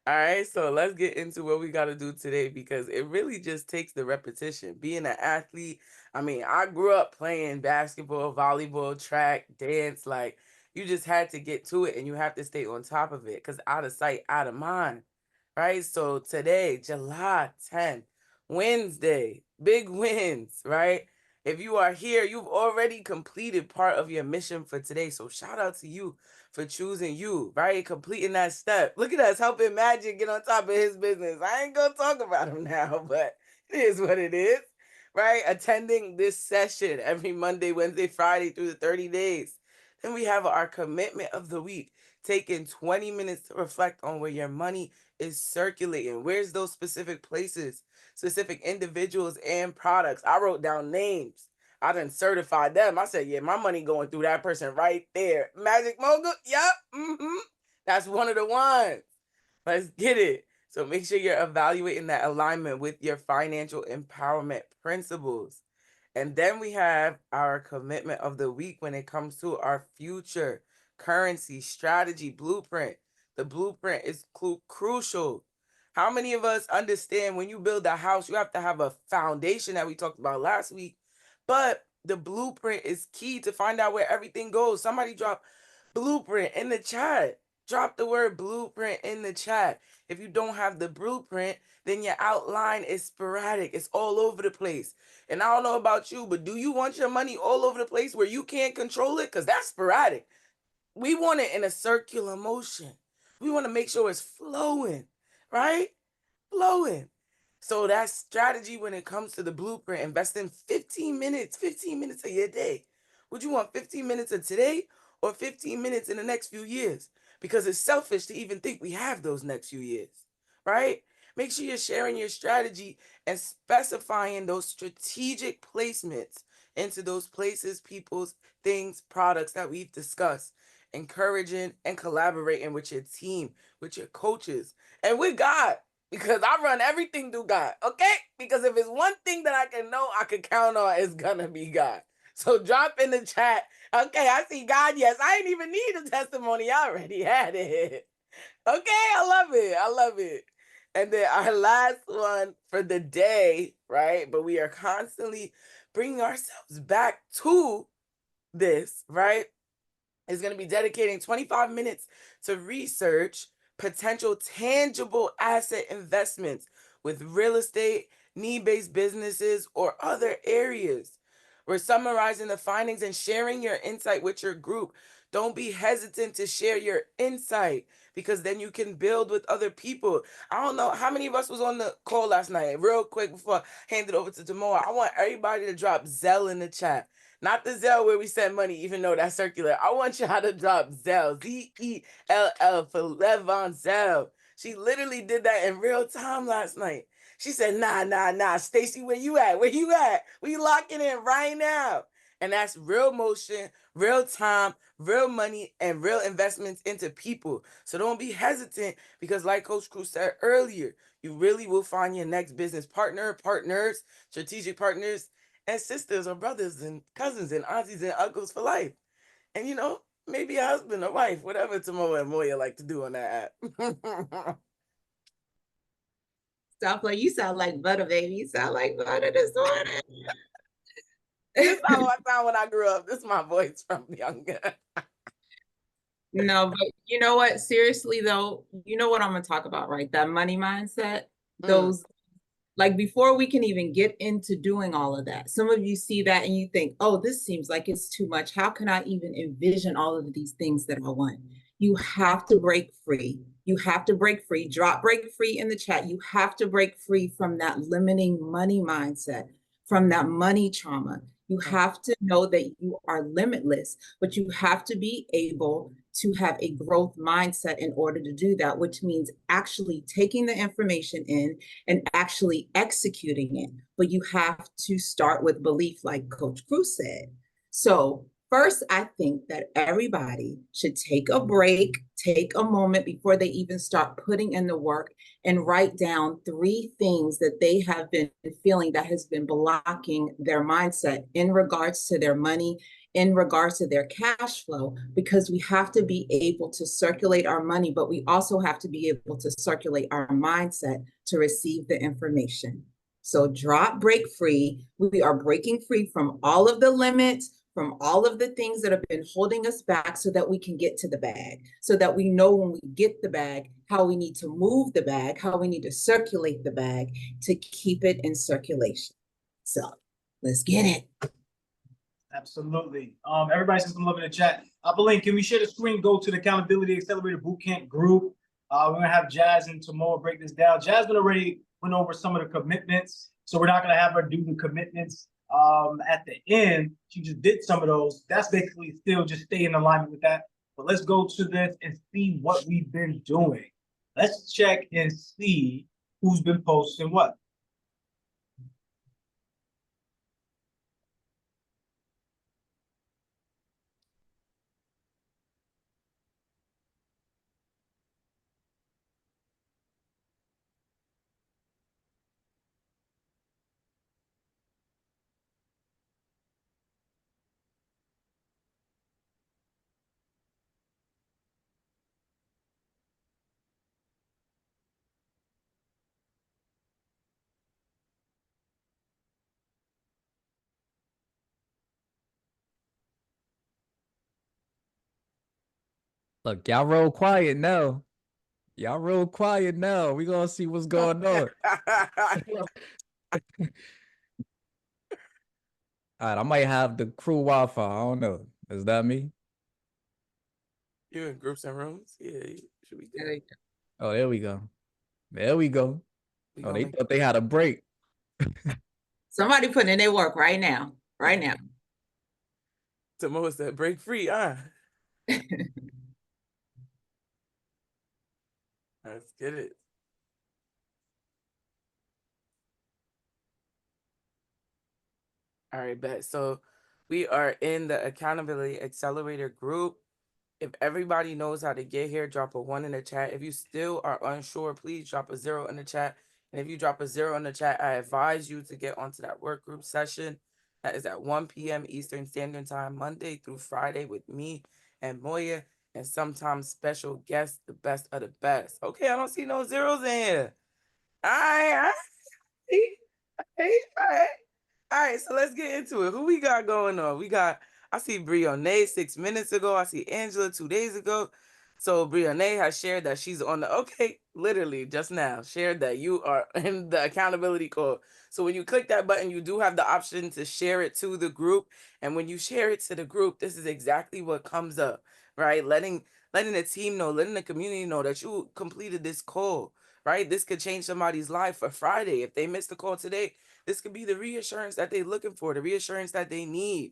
All right, so let's get into what we got to do today because it really just takes the repetition. Being an athlete, I mean, I grew up playing basketball, volleyball, track, dance. Like, you just had to get to it and you have to stay on top of it because out of sight, out of mind. Right? So today, July 10th, Wednesday, big wins, right? If you are here, you've already completed part of your mission for today. So shout out to you for choosing you, right? Completing that step. Look at us helping Magic get on top of his business. I ain't gonna talk about him now, but it is what it is, right? Attending this session every Monday, Wednesday, Friday through the 30 days. Then we have our commitment of the week, taking 20 minutes to reflect on where your money is circulating. Where's those specific places, specific individuals and products? I wrote down names. I done certified them. I said, yeah, my money going through that person right there. Magic Mogul, yep, that's one of the ones. Let's get it. So make sure you're evaluating that alignment with your financial empowerment principles. And then we have our commitment of the week when it comes to our future currency strategy blueprint. The blueprint is crucial. How many of us understand when you build a house, you have to have a foundation that we talked about last week, but the blueprint is key to find out where everything goes. Somebody drop blueprint in the chat. Drop the word blueprint in the chat. If you don't have the blueprint, then your outline is sporadic. It's all over the place. And I don't know about you, but do you want your money all over the place where you can't control it? Because that's sporadic. We want it in a circular motion. We want to make sure it's flowing, right? Flowing. So that strategy when it comes to the blueprint, invest in 15 minutes of your day. Would you want 15 minutes of today or 15 minutes in the next few years? Because it's selfish to even think we have those next few years, right? Make sure you're sharing your strategy and specifying those strategic placements into those places, people's, things, products that we've discussed. Encouraging and collaborating with your team, with your coaches, and with God. Because I run everything through God, okay? Because if it's one thing that I can know I can count on, it's gonna be God. So drop in the chat, okay, I see God, yes. I ain't even need a testimony, I already had it. Okay, I love it, I love it. And then our last one for the day, right? But we are constantly bringing ourselves back to this, right? Is going to be dedicating 25 minutes to research potential tangible asset investments with real estate, need-based businesses, or other areas. We're summarizing the findings and sharing your insight with your group Don't be hesitant to share your insight, because then you can build with other people. I don't know how many of us was on the call last night. Real quick before I hand it over to Jamal, I want everybody to drop Zelle in the chat. Not the Zelle where we send money, even though that's circular. I want y'all to drop Zelle, Zell, for Levon Zell. She literally did that in real time last night. She said, nah, Stacy, where you at? Where you at? We locking in right now. And that's real motion, real time, real money, and real investments into people. So don't be hesitant, because like Coach Cruz said earlier, you really will find your next business partner, partners, strategic partners, and sisters or brothers and cousins and aunties and uncles for life. And maybe a husband or wife, whatever Tomoa and Moya like to do on that app. Stop like you sound like butter, baby. You sound like butter this morning. This is how I sound when I grew up. This is my voice from younger. No, but you know what? Seriously though, you know what I'm gonna talk about, right? That money mindset. Those like before we can even get into doing all of that, some of you see that and you think, oh, this seems like it's too much. How can I even envision all of these things that I want? You have to break free. You have to break free. Drop break free in the chat. You have to break free from that limiting money mindset, from that money trauma. You have to know that you are limitless, but you have to be able to have a growth mindset in order to do that, which means actually taking the information in and actually executing it. But you have to start with belief, like Coach Cruz said. So first, I think that everybody should take a break, take a moment before they even start putting in the work, and write down 3 things that they have been feeling that has been blocking their mindset in regards to their money, in regards to their cash flow, because we have to be able to circulate our money, but we also have to be able to circulate our mindset to receive the information. So break free. We are breaking free from all of the limits, from all of the things that have been holding us back, so that we can get to the bag, so that we know when we get the bag, how we need to move the bag, how we need to circulate the bag to keep it in circulation. So let's get it. Absolutely. Everybody says some love in the chat. Link, can we share the screen? Go to the Accountability Accelerator Bootcamp group. We're gonna have Jazz and Tomoa break this down. Jasmine already went over some of the commitments, so we're not gonna have her do the commitments at the end. She just did some of those. That's basically still just stay in alignment with that. But let's go to this and see what we've been doing. Let's check and see who's been posting what. Look, y'all real quiet now. Y'all real quiet now. We gonna see what's going on. All right, I might have the crew Wi-Fi. I don't know. Is that me? You in groups and rooms? Yeah, you should be good. Oh, there we go. There we go. Oh, they thought they had a break. Somebody putting in their work right now. Right now. Tomoa said, break free, Let's get it. All right, bet. So we are in the Accountability Accelerator group. If everybody knows how to get here, drop a 1 in the chat. If you still are unsure, please drop a 0 in the chat. And if you drop a 0 in the chat, I advise you to get onto that work group session. That is at 1 p.m. Eastern Standard Time, Monday through Friday, with me and Moya, and sometimes special guests, the best of the best. Okay, I don't see no zeros in here. All right. All right, so let's get into it. Who we got going on? I see Brianne 6 minutes ago. I see Angela 2 days ago. So Brianne has shared that she's on literally just now, shared that you are in the accountability call. So when you click that button, you do have the option to share it to the group. And when you share it to the group, this is exactly what comes up. right? Letting the team know, letting the community know that you completed this call, right? This could change somebody's life for Friday. If they missed the call today, this could be the reassurance that they're looking for, the reassurance that they need,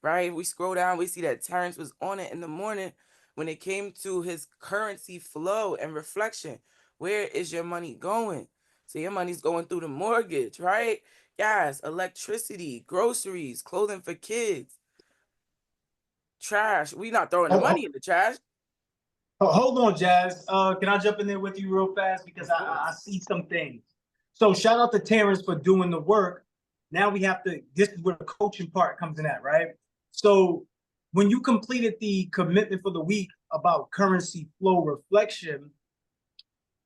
right? We scroll down, we see that Terrence was on it in the morning when it came to his currency flow and reflection. Where is your money going? So your money's going through the mortgage, right? Gas, electricity, groceries, clothing for kids, trash. We not throwing the money in the trash. Hold on, Jazz. Can I jump in there with you real fast? Because I see some things. So shout out to Terrence for doing the work. Now we have to, this is where the coaching part comes in at, right? So when you completed the commitment for the week about currency flow reflection,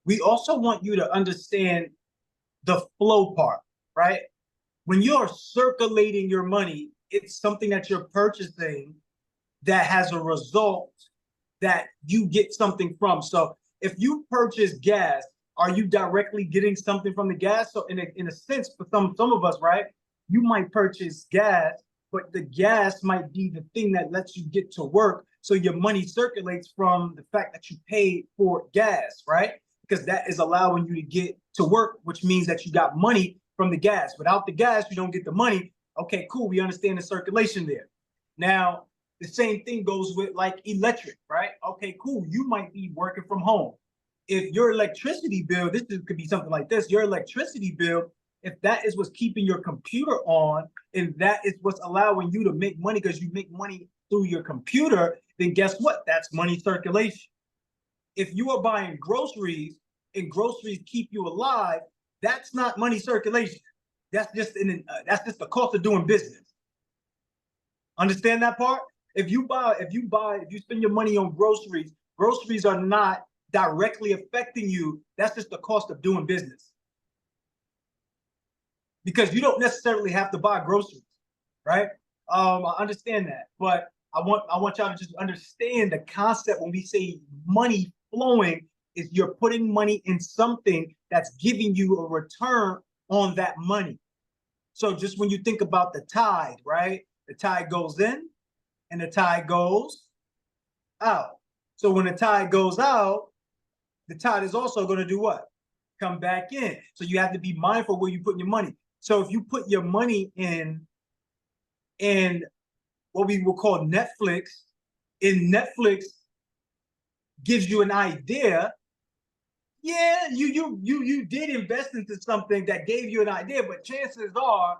we also want you to understand the flow part, right? When you're circulating your money, it's something that you're purchasing that has a result that you get something from. So if you purchase gas, are you directly getting something from the gas? So in a sense, for some of us, right, you might purchase gas, but the gas might be the thing that lets you get to work. So your money circulates from the fact that you paid for gas, right? Because that is allowing you to get to work, which means that you got money from the gas. Without the gas, you don't get the money. Okay, cool. We understand the circulation there. Now, the same thing goes with like electric, right? Okay, cool. You might be working from home. If your electricity bill, could be something like this, your electricity bill, if that is what's keeping your computer on, and that is what's allowing you to make money because you make money through your computer, then guess what? That's money circulation. If you are buying groceries and groceries keep you alive, that's not money circulation. That's just the cost of doing business. Understand that part? If you spend your money on groceries, groceries are not directly affecting you. That's just the cost of doing business. Because you don't necessarily have to buy groceries, right? I understand that, but I want y'all to just understand the concept when we say money flowing is you're putting money in something that's giving you a return on that money. So just when you think about the tide, right? The tide goes in and the tide goes out. So when the tide goes out, the tide is also going to do what? Come back in. So you have to be mindful where you put your money. So if you put your money in what we will call Netflix, and Netflix gives you an idea, yeah, you did invest into something that gave you an idea, but chances are,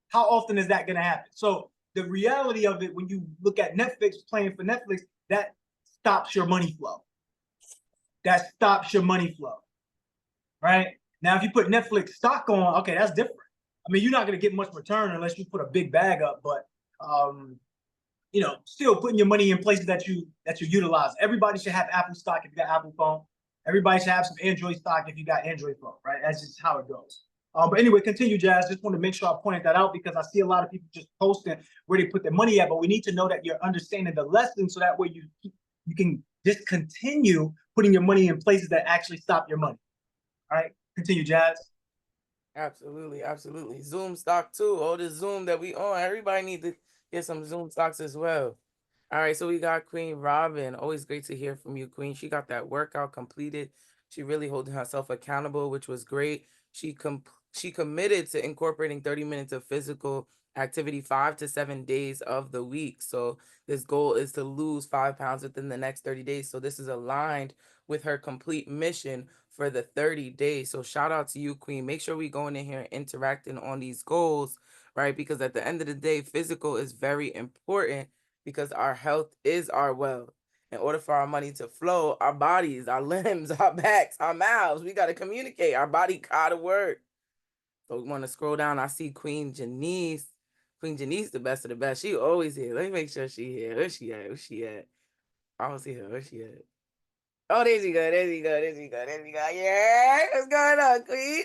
how often is that going to happen? So the reality of it, when you look at Netflix playing for Netflix, that stops your money flow. That stops your money flow, right? Now, if you put Netflix stock on, okay, that's different. I mean, you're not going to get much return unless you put a big bag up, but still putting your money in places that you utilize. Everybody should have Apple stock if you got Apple phone. Everybody should have some Android stock if you got Android phone, right? That's just how it goes. But anyway, continue, Jazz. Just want to make sure I pointed that out because I see a lot of people just posting where they put their money at, but we need to know that you're understanding the lesson so that way you can discontinue putting your money in places that actually stop your money. All right, continue, Jazz. Absolutely, absolutely. Zoom stock too. All the Zoom that we own, everybody need to get some Zoom stocks as well. All right, so we got Queen Robin. Always great to hear from you, Queen. She got that workout completed. She really holding herself accountable, which was great. She committed to incorporating 30 minutes of physical activity 5 to 7 days of the week. So this goal is to lose 5 pounds within the next 30 days. So this is aligned with her complete mission for the 30 days. So shout out to you, Queen. Make sure we going in here and interacting on these goals, right? Because at the end of the day, physical is very important because our health is our wealth. In order for our money to flow, our bodies, our limbs, our backs, our mouths, we got to communicate. Our body gotta work. So we want to scroll down. I see Queen Janice. Queen Janice, the best of the best. She always here. Let me make sure she here. Where's she at? Where's she at? I don't see her. Where's she at? Oh, there she go. There she go. There she go. There she go. Yeah. What's going on, Queen?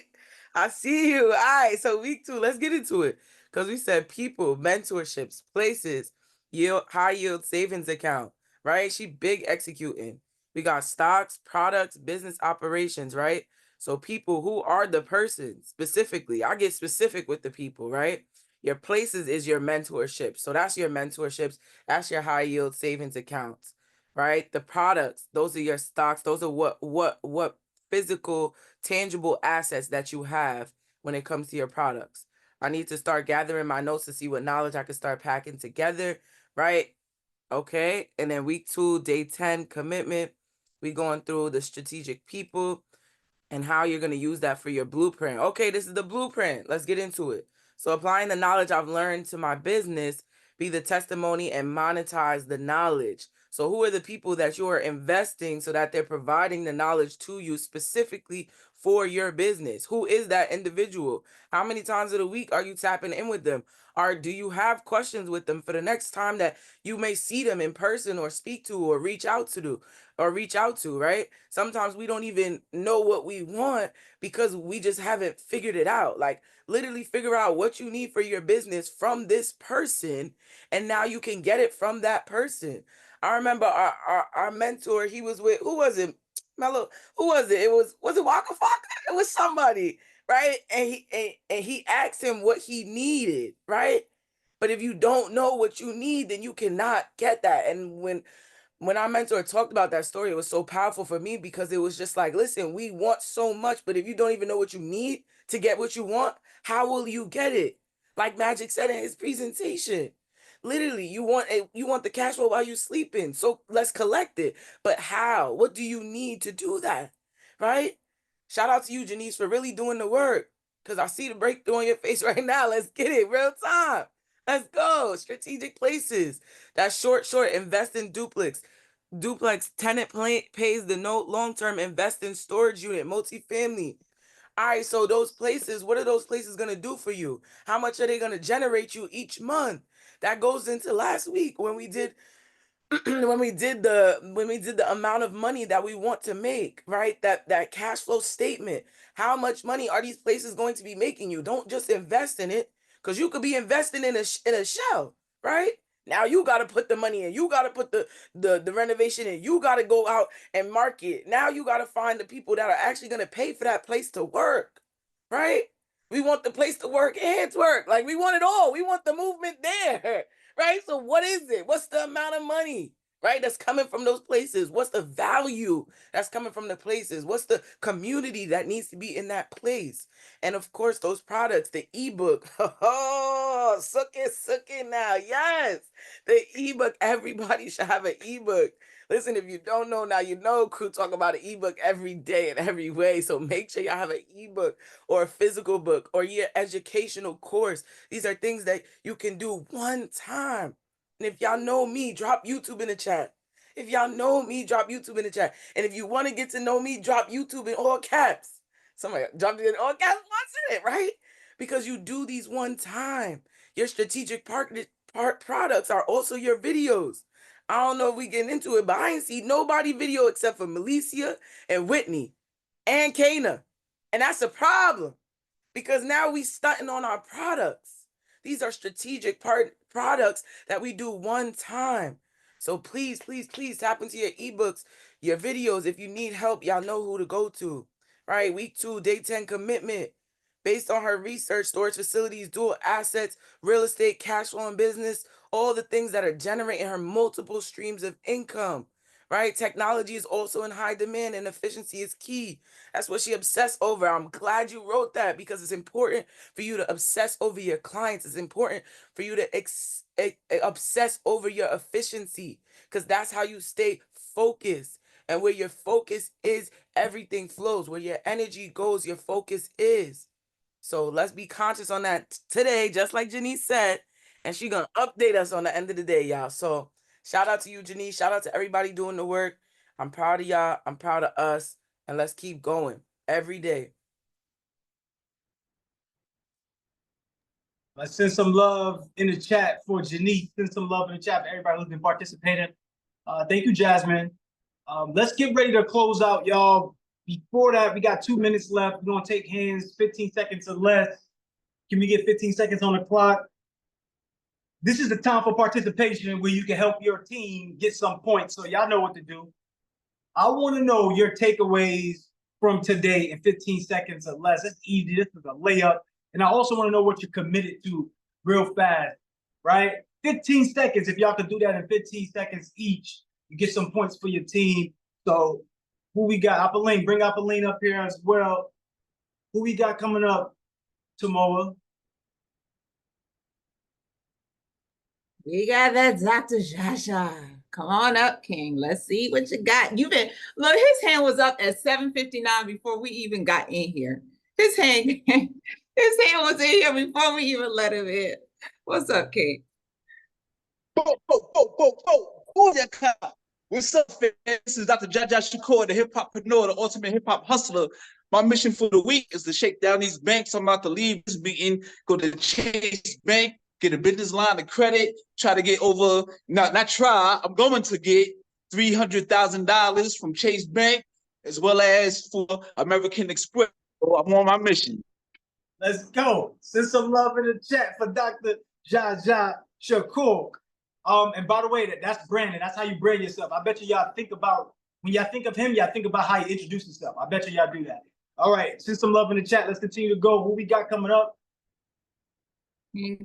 I see you. All right. So week 2, let's get into it. Because we said people, mentorships, places, high yield savings account, right? She big executing. We got stocks, products, business operations, right? So people, who are the persons specifically? I get specific with the people, right? Your places is your mentorship. So that's your mentorships. That's your high yield savings accounts. right? The products, those are your stocks. Those are what physical, tangible assets that you have when it comes to your products. I need to start gathering my notes to see what knowledge I can start packing together, right? Okay. And then week 2, day 10, commitment. We going through the strategic people and how you're going to use that for your blueprint. Okay, this is the blueprint. Let's get into it. So applying the knowledge I've learned to my business, be the testimony and monetize the knowledge. So who are the people that you are investing so that they're providing the knowledge to you specifically for your business? Who is that individual? How many times of the week are you tapping in with them? Or do you have questions with them for the next time that you may see them in person or speak to or reach out to, right? Sometimes we don't even know what we want because we just haven't figured it out. Like literally figure out what you need for your business from this person, and now you can get it from that person. I remember our mentor, he was with, who was it? Mello, who was it? Was it Waka Flocka? It was somebody, right? And he asked him what he needed, right? But if you don't know what you need, then you cannot get that. And when our mentor talked about that story, it was so powerful for me because it was just like, listen, we want so much, but if you don't even know what you need to get what you want, how will you get it? Like Magic said in his presentation. Literally, you want the cash flow while you're sleeping. So let's collect it. But how? What do you need to do that? Right? Shout out to you, Janice, for really doing the work. Because I see the breakthrough on your face right now. Let's get it. Real time. Let's go. Strategic places. That's short. Invest in duplex. Tenant pays the note. Long-term, invest in storage unit. Multifamily. All right, so those places, what are those places going to do for you? How much are they going to generate you each month? That goes into last week when we did when we did the amount of money that we want to make, right? That cash flow statement. How much money are these places going to be making you? Don't just invest in it, because you could be investing in a shell, right? Now you got to put the money in. You got to put the renovation in. You got to go out and market. Now you got to find the people that are actually going to pay for that place to work, right? We want the place to work and to work. Like we want it all. We want the movement there. Right? So what is it? What's the amount of money, right, that's coming from those places? What's the value that's coming from the places? What's the community that needs to be in that place? And of course, those products, the ebook. Oh, suck it now. Yes, the ebook. Everybody should have an ebook. Listen, if you don't know now, you know, crew talk about an ebook every day in every way. So make sure y'all have an ebook or a physical book or your educational course. These are things that you can do one time. And if y'all know me, drop YouTube in the chat. If y'all know me, drop YouTube in the chat. And if you want to get to know me, drop YouTube in all caps. Somebody dropped it in all caps, what's in it, right? Because you do these one time. Your strategic products are also your videos. I don't know if we getting into it, but I ain't see nobody video except for Milicia and Whitney and Kana. And that's a problem because now we stunting on our products. These are strategic products that we do one time. So please tap into your ebooks, your videos. If you need help, y'all know who to go to. Right? Week 2, day 10 commitment. Based on her research, storage facilities, dual assets, real estate, cash flow and business, all the things that are generating her multiple streams of income. Right? Technology is also in high demand and efficiency is key. That's what she obsessed over. I'm glad you wrote that because it's important for you to obsess over your clients. It's important for you to obsess over your efficiency because that's how you stay focused. And where your focus is, everything flows. Where your energy goes, your focus is. So let's be conscious on that today, just like Janice said. And she's going to update us on the end of the day, y'all. So shout out to you, Janice. Shout out to everybody doing the work. I'm proud of y'all. I'm proud of us. And let's keep going every day. Let's send some love in the chat for Janice. Send some love in the chat for everybody who's been participating. Thank you, Jasmine. Let's get ready to close out, y'all. Before that, we got 2 minutes left. We're going to take hands 15 seconds or less. Can we get 15 seconds on the clock? This is the time for participation where you can help your team get some points. So y'all know what to do. I want to know your takeaways from today in 15 seconds or less. It's easy. This is a layup. And I also want to know what you're committed to real fast, right? 15 seconds. If y'all could do that in 15 seconds each, You get some points for your team. So who we got? Apolline, bring Apolline up here as well. Who we got coming up, Tamoa? We got that Dr. Jaja. Come on up, King. Let's see what you got. You've been, look, his hand was up at 7:59 before we even got in here. His hand was in here before we even let him in. What's up, King? Booyaka. What's up, fam? This is Dr. Jaja Shakur, the hip-hopreneur, the ultimate hip-hop hustler. My mission for the week is to shake down these banks. I'm about to leave this meeting, go to Chase Bank, get a business line of credit, try to get over, not try, I'm going to get $300,000 from Chase Bank, as well as for American Express. So I'm on my mission. Let's go. Send some love in the chat for Dr. Jaja Shakur. And by the way, that's branding. That's how you brand yourself. I bet you y'all think about, when y'all think of him, y'all think about how you introduce yourself. I bet you y'all do that. All right, send some love in the chat. Let's continue to go. Who we got coming up?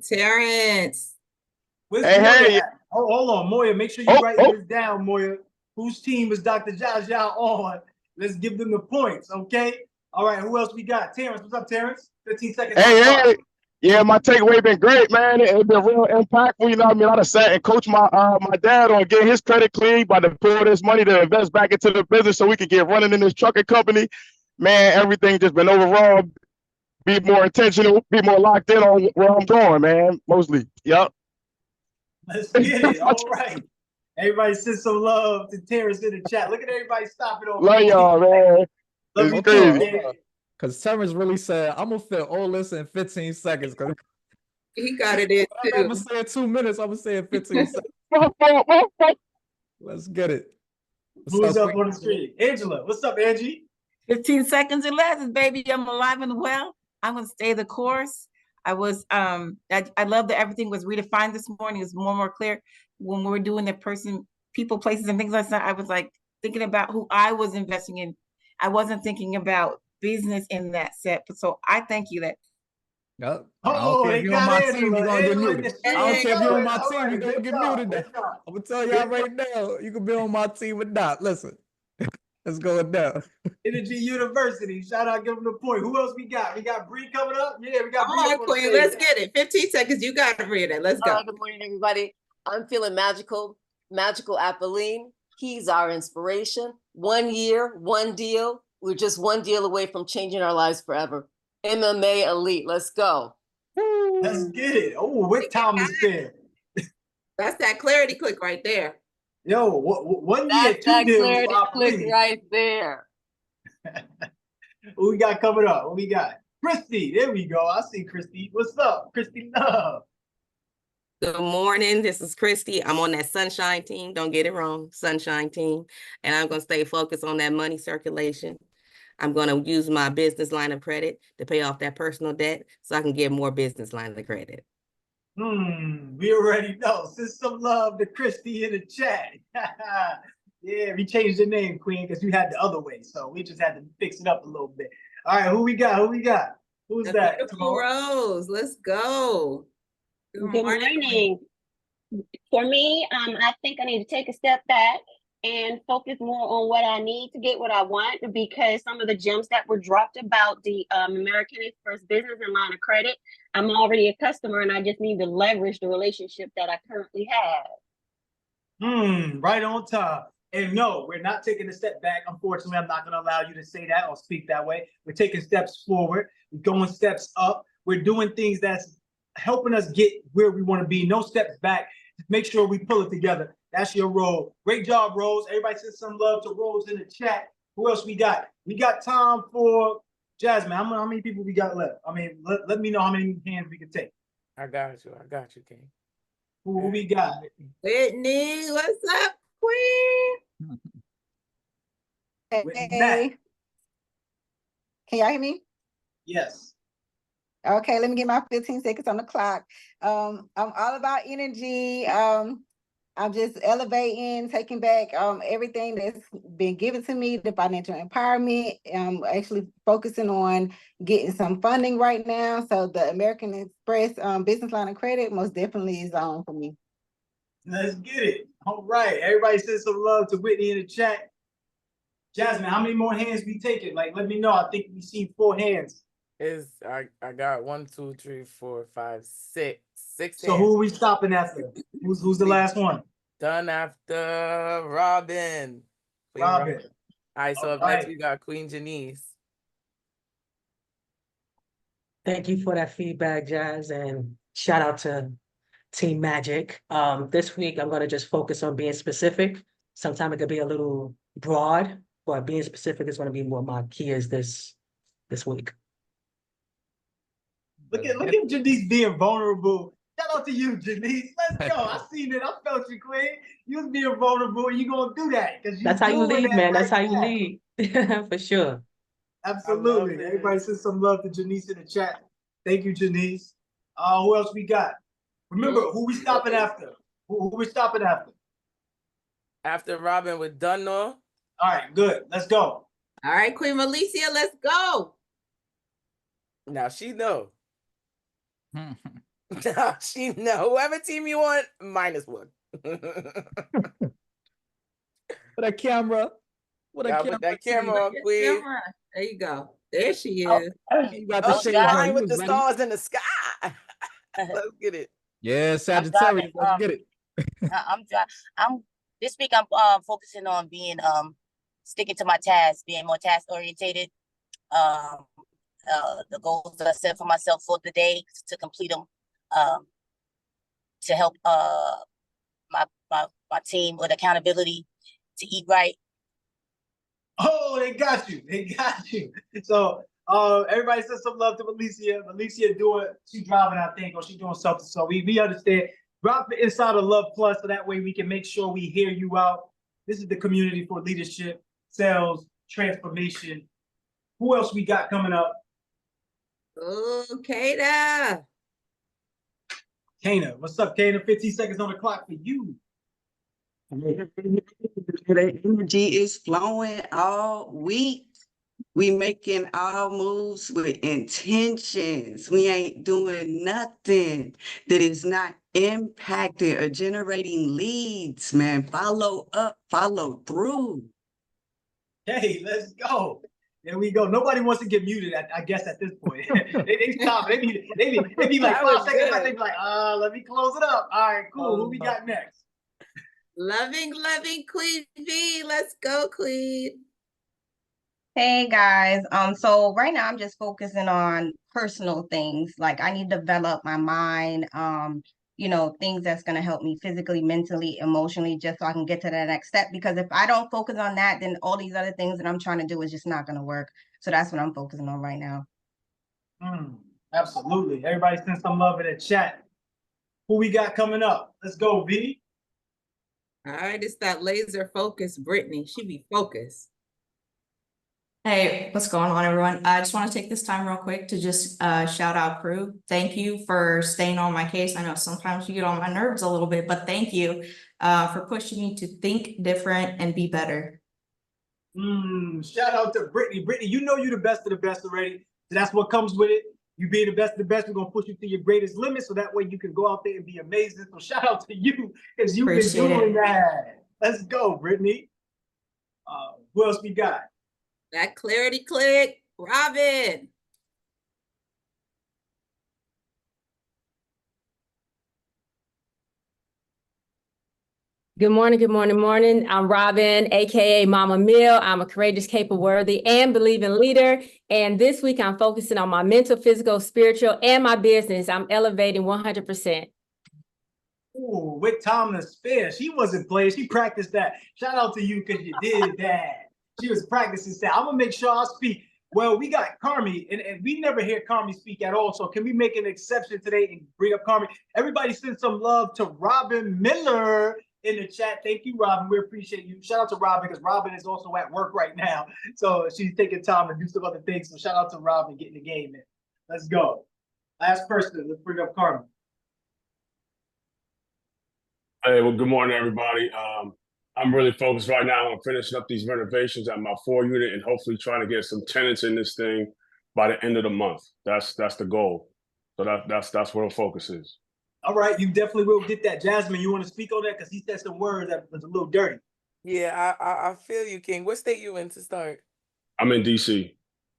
Terrence. Where's Hey, Moya hey. at? Oh, hold on, Moya. Make sure you write this down, Moya. Whose team is Dr. Jaja on? Let's give them the points, okay? All right, who else we got? Terrence, what's up, Terrence? 15 seconds. Hey. Yeah, my takeaway been great, man. It's been real impactful. You know what I mean? I just sat and coached my dad on getting his credit clean by the pull this money to invest back into the business so we could get running in this trucking company. Man, everything just been overall, be more intentional, be more locked in on where I'm going, man. Mostly. Yep. Let's get it. All right. Everybody send some love to Terrence in the chat. Look at everybody stopping on. Love y'all, man. Love It's you crazy. too, Because Terrence really said, I'm going to fit all this in 15 seconds. Cause He got it in I'm going too. to say in 2 minutes. I'm going to say in 15 seconds. Let's get it. Who's up on the screen? Angela. What's up, Angie? 15 seconds or less, baby. I'm alive and well. I'm gonna stay the course. I was I love that everything was redefined this morning. It's more and more clear when we were doing the person, people, places, and things like that. I was like thinking about who I was investing in. I wasn't thinking about business in that set. So I thank you that. Yep. Oh, I don't care they if you're on got my Angela. team, you're going to get Angela in muted. the I don't care if you're on my All team, right, you're going to good get job, muted. good job. I'm going to tell y'all right now, you can be on my team or not. Listen, let's go down. Energy University. Shout out, give them the point. Who else we got? We got Bree coming up. Yeah, we got Come Bree on, up on the Queen. stage. Let's get it. 15 seconds. You got to read it. Let's go. Good morning, everybody. I'm feeling magical. Magical Apolline. He's our inspiration. 1 year, one deal. We're just one deal away from changing our lives forever. MMA Elite. Let's go. Let's get it. Oh, what time is fair? That's that clarity click right there. Yo, 1 year, That's 2 that deals. clarity click right there. Who we got coming up? Who we got? Christy. There we go. I see Christy. What's up, Christy Love? Good morning. This is Christy. I'm on that sunshine team. Don't get it wrong. Sunshine team. And I'm going to stay focused on that money circulation. I'm going to use my business line of credit to pay off that personal debt so I can get more business line of credit. We already know. Send some love to Christy in the chat. Yeah, we changed the name, Queen, because you had the other way. So we just had to fix it up a little bit. All right, who we got? Who we got? Who's The that? beautiful Rose. Let's go. Good morning. For me, I think I need to take a step back and focus more on what I need to get what I want, because some of the gems that were dropped about the American Express business and line of credit, I'm already a customer and I just need to leverage the relationship that I currently have. Right on time. And no, we're not taking a step back. Unfortunately, I'm not going to allow you to say that or speak that way. We're taking steps forward. We're going steps up. We're doing things that's helping us get where we want to be. No steps back. Just make sure we pull it together. That's your role. Great job, Rose. Everybody send some love to Rose in the chat. Who else we got? We got time for Jasmine. How many people we got left? I mean, let me know how many hands we can take. I got you, King. Who we got? Whitney, what's up, Queen? Hey. Can y'all hear me? Yes. Okay, let me get my 15 seconds on the clock. I'm all about energy. I'm just elevating, taking back everything that's been given to me, the financial empowerment. I'm actually focusing on getting some funding right now. So the American Express business line of credit most definitely is on for me. Let's get it. All right. Everybody send some love to Whitney in the chat. Jasmine, how many more hands we taking? Like, let me know. I think we see 4 hands. I got 1, 2, 3, 4, 5, 6. 6 So hands. who are we stopping after? Who's the last one? Done after Robin. Queen Robin. All right, so up next we got Queen Janice. Thank you for that feedback, Jazz, and shout out to Team Magic. This week I'm gonna just focus on being specific. Sometimes it could be a little broad, but being specific is gonna be what my key is this week. Look at Janice being vulnerable. Shout out to you, Janice. Let's go. I seen it. I felt you, Queen. You was being vulnerable. You gonna do that because That's how you lead, man. That's how you lead. For sure. Absolutely. Everybody send some love to Janice in the chat. Thank you, Janice. Who else we got? Remember, who we stopping after? Who we stopping after? After Robin with Dunno. All right, good. Let's go. All right, Queen Alicia, let's go. Now she know. Now she know. Whoever team you want, -1. For that camera. Put that camera on, Queen. There you go. There she is. You got the shade shine on. with the stars in the sky. Let's get it. Yeah, Sagittarius. Let's get it. I'm this week I'm focusing on being sticking to my tasks, being more task orientated. The goals that I set for myself for the day to complete them, to help my team with accountability, to eat right. Oh, they got you. They got you. So everybody send some love to Alicia. Alicia she's driving, I think, or she's doing something. So we understand. Drop it inside of Luhv Plus so that way we can make sure we hear you out. This is the community for leadership, sales, transformation. Who else we got coming up? Oh, Kana. Kana. What's up, Kana? 15 seconds on the clock for you. The energy is flowing all week. We making our moves with intentions. We ain't doing nothing that is not impacting or generating leads, man. Follow up, follow through. Hey, let's go. There we go. Nobody wants to get muted, I guess, at this point. they stop. They be like 5 seconds left. They be like, let me close it up. All right, cool. Who we got next? Loving Queen V. Let's go, Queen. Hey guys, so right now I'm just focusing on personal things. Like I need to develop my mind, things that's gonna help me physically, mentally, emotionally, just so I can get to the next step. Because if I don't focus on that, then all these other things that I'm trying to do is just not gonna work. So that's what I'm focusing on right now. Absolutely. Everybody send some love in the chat. Who we got coming up? Let's go, V. All right, it's that laser focus, Brittany. She be focused. Hey, what's going on, everyone? I just want to take this time real quick to just shout out Crew. Thank you for staying on my case. I know sometimes you get on my nerves a little bit, but thank you for pushing me to think different and be better. Shout out to Brittany. Brittany, you know you're the best of the best already. So that's what comes with it. You being the best of the best, we're going to push you to your greatest limit so that way you can go out there and be amazing. So shout out to you because you've been doing that. Let's go, Brittany. Who else we got? That clarity click, Robin. Good morning. I'm Robin, aka Mama Mill. I'm a courageous, capable, worthy, and believing leader. And this week I'm focusing on my mental, physical, spiritual, and my business. I'm elevating 100%. Ooh, with time to spare. She wasn't playing. She practiced that. Shout out to you because you did that. She was practicing that. I'm gonna make sure I speak. Well, we got Carmi, and we never hear Carmi speak at all. So can we make an exception today and bring up Carmi? Everybody send some love to Robin Miller in the chat. Thank you, Robin. We appreciate you. Shout out to Robin because Robin is also at work right now. So she's taking time to do some other things. So shout out to Robin getting the game in. Let's go. Last person. Let's bring up Carmi. Hey, well, good morning, everybody. I'm really focused right now on finishing up these renovations at my 4-unit and hopefully trying to get some tenants in this thing by the end of the month. That's the goal. So that's where the focus is. All right, you definitely will get that. Jasmine, you want to speak on that? Because he said some words that was a little dirty. Yeah, I feel you, King. What state you in to start? I'm in DC.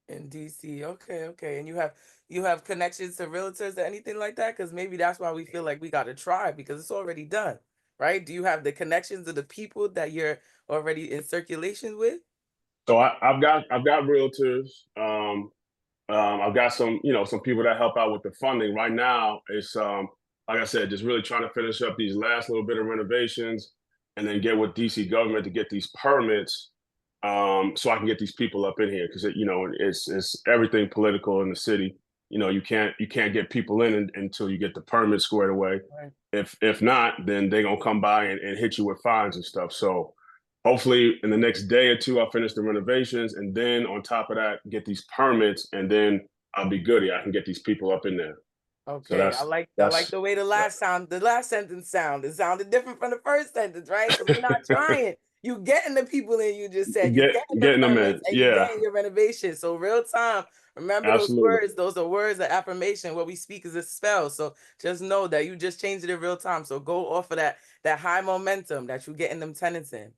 In DC. Okay, okay. And you have connections to realtors or anything like that? Because maybe that's why we feel like we got to try, because it's already done, right? Do you have the connections of the people that you're already in circulation with? So I've got realtors. I've got some people that help out with the funding. Right now, it's like I said, just really trying to finish up these last little bit of renovations, and then get with DC government to get these permits, so I can get these people up in here, because it's everything political in the city. You can't get people in until you get the permit squared away. Right. If not, then they're gonna come by and hit you with fines and stuff. So hopefully in the next day or two, I'll finish the renovations, and then on top of that, get these permits, and then I'll be goody. I can get these people up in there. Okay, So I like the way the last sentence sounded. It sounded different from the first sentence, right? Because we're not trying. You getting the people in, you just said. You getting the getting them in. permits, and you Yeah, getting your renovation. So real time. Remember absolutely. those words. Those are words of affirmation. What we speak is a spell. So just know that you just changed it in real time. So go off of that high momentum that you're getting them tenants in.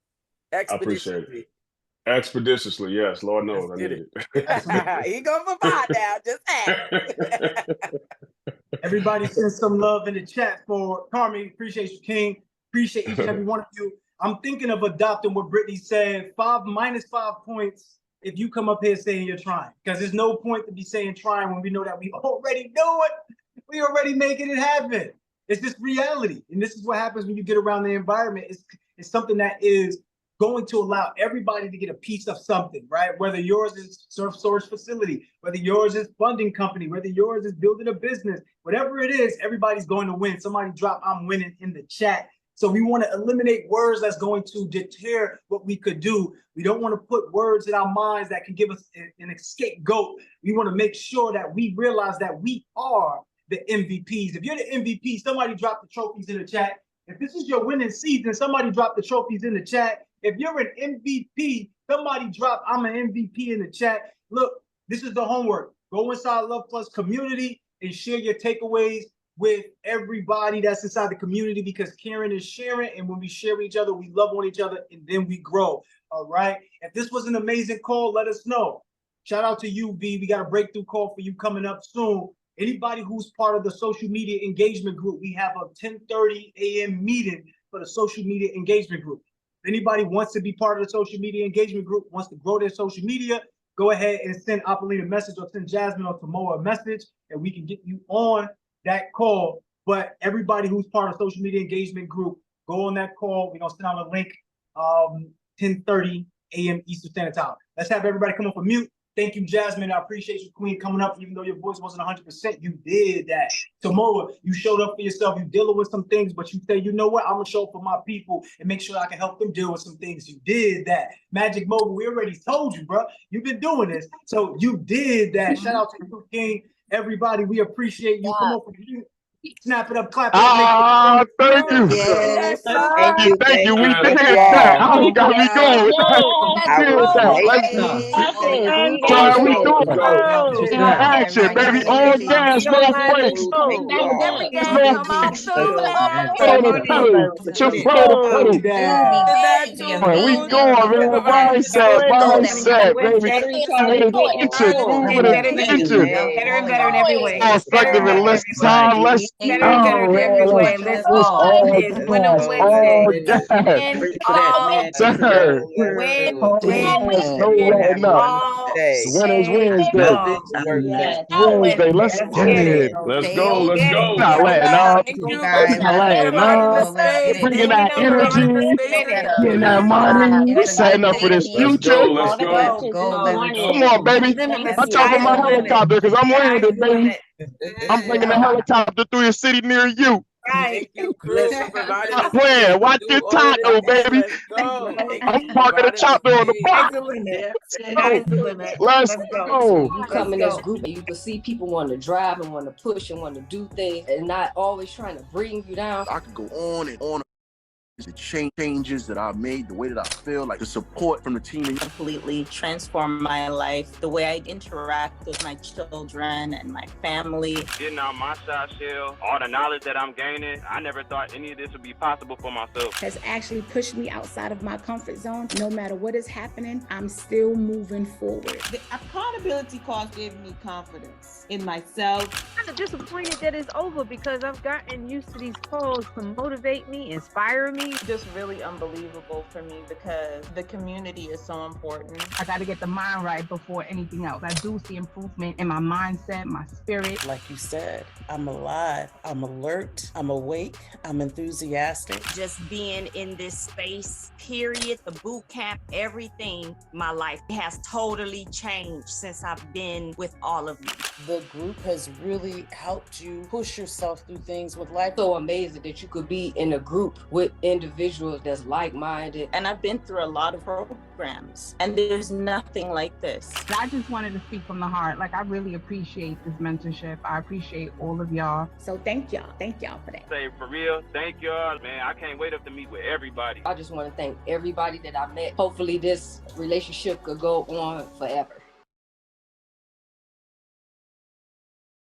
I appreciate Expeditiously. it. Expeditiously, yes. Lord knows I need it. He going for 5 now. Just ask. Everybody send some love in the chat for Carmi. Appreciate you, King. Appreciate each and every one of you. I'm thinking of adopting what Brittany said, -5 points if you come up here saying you're trying. Because there's no point to be saying trying when we know that we already do it. We already making it happen. It's just reality. And this is what happens when you get around the environment. It's something that is going to allow everybody to get a piece of something, right? Whether yours is surf source facility, whether yours is funding company, whether yours is building a business, whatever it is, everybody's going to win. Somebody drop "I'm winning" in the chat. So we want to eliminate words that's going to deter what we could do. We don't want to put words in our minds that can give us an scapegoat. We want to make sure that we realize that we are the MVPs. If you're the MVP, somebody drop the trophies in the chat. If this is your winning season, somebody drop the trophies in the chat. If you're an MVP, somebody drop "I'm an MVP" in the chat. Look, this is the homework. Go inside Luhv Plus community and share your takeaways with everybody that's inside the community, because caring is sharing. And when we share each other, we love on each other, and then we grow. All right. If this was an amazing call, let us know. Shout out to you, V. We got a breakthrough call for you coming up soon. Anybody who's part of the social media engagement group, we have a 10:30 a.m. meeting for the social media engagement group. If anybody wants to be part of the social media engagement group, wants to grow their social media, go ahead and send Apolline a message, or send Jasmine or Tomoa a message, and we can get you on that call. But everybody who's part of the social media engagement group, go on that call. We're going to send out a link, 10:30 a.m. Eastern Standard Time. Let's have everybody come up for mute. Thank you, Jasmine. I appreciate you, Queen, coming up. Even though your voice wasn't 100%, you did that. Tomoa, you showed up for yourself. You dealing with some things, but you say, you know what? I'm going to show up for my people and make sure I can help them deal with some things. You did that. Magic Mobile, we already told you, bro. You've been doing this. So you did that. Shout out to you, King. Everybody, we appreciate you. Come on for you. Snap it up, clap it up. Thank you. Yes. Thank you. We did that. Oh, got me going. We did that. Let's go. Try we do it. Action, baby. On gas, no brakes. There's no brakes. Pedal to pedal. Just pedal to pedal. We going, man. Mindset, baby. Attention, moving attention. Better and better in every way. More effective in less time, less. Better and better in every way. Let's go. All It's winner Wednesday. sir. Win, No letting up. Winners Wednesday. Wednesday, let's get it. Let's go. Let's go. Not letting up. guys. Not letting up. Bringing that energy. Getting that money. We setting up for this future. Let's go. Come on, baby. I'm talking my helicopter because I'm landing, baby. I'm bringing the helicopter through a city near you. Thank you, Chris, for providing us. Where? Watch your taco, baby. I'm parking the chopper on the park. Let's go. You come in this group and you can see people want to drive and want to push and want to do things and not always trying to bring you down. I could go on and on. the changes that I've made, the way that I feel, like the support from the team. Completely transformed my life, the way I interact with my children and my family. Getting out my shot shell, all the knowledge that I'm gaining, I never thought any of this would be possible for myself. Has actually pushed me outside of my comfort zone. No matter what is happening, I'm still moving forward. The accountability course gave me confidence in myself. I'm disappointed that it's over because I've gotten used to these calls to motivate me, inspire me. Just really unbelievable for me because the community is so important. I got to get the mind right before anything else. I do see improvement in my mindset, my spirit. Like you said, I'm alive, I'm alert, I'm awake, I'm enthusiastic. Just being in this space, period, the boot camp, everything, my life has totally changed since I've been with all of you. The group has really helped you push yourself through things with life. So amazing that you could be in a group with individuals that's like-minded. And I've been through a lot of programs, and there's nothing like this. I just wanted to speak from the heart. Like, I really appreciate this mentorship. I appreciate all of y'all. So thank y'all for that. Say for real, thank y'all, man. I can't wait up to meet with everybody. I just want to thank everybody that I met. Hopefully this relationship could go on forever.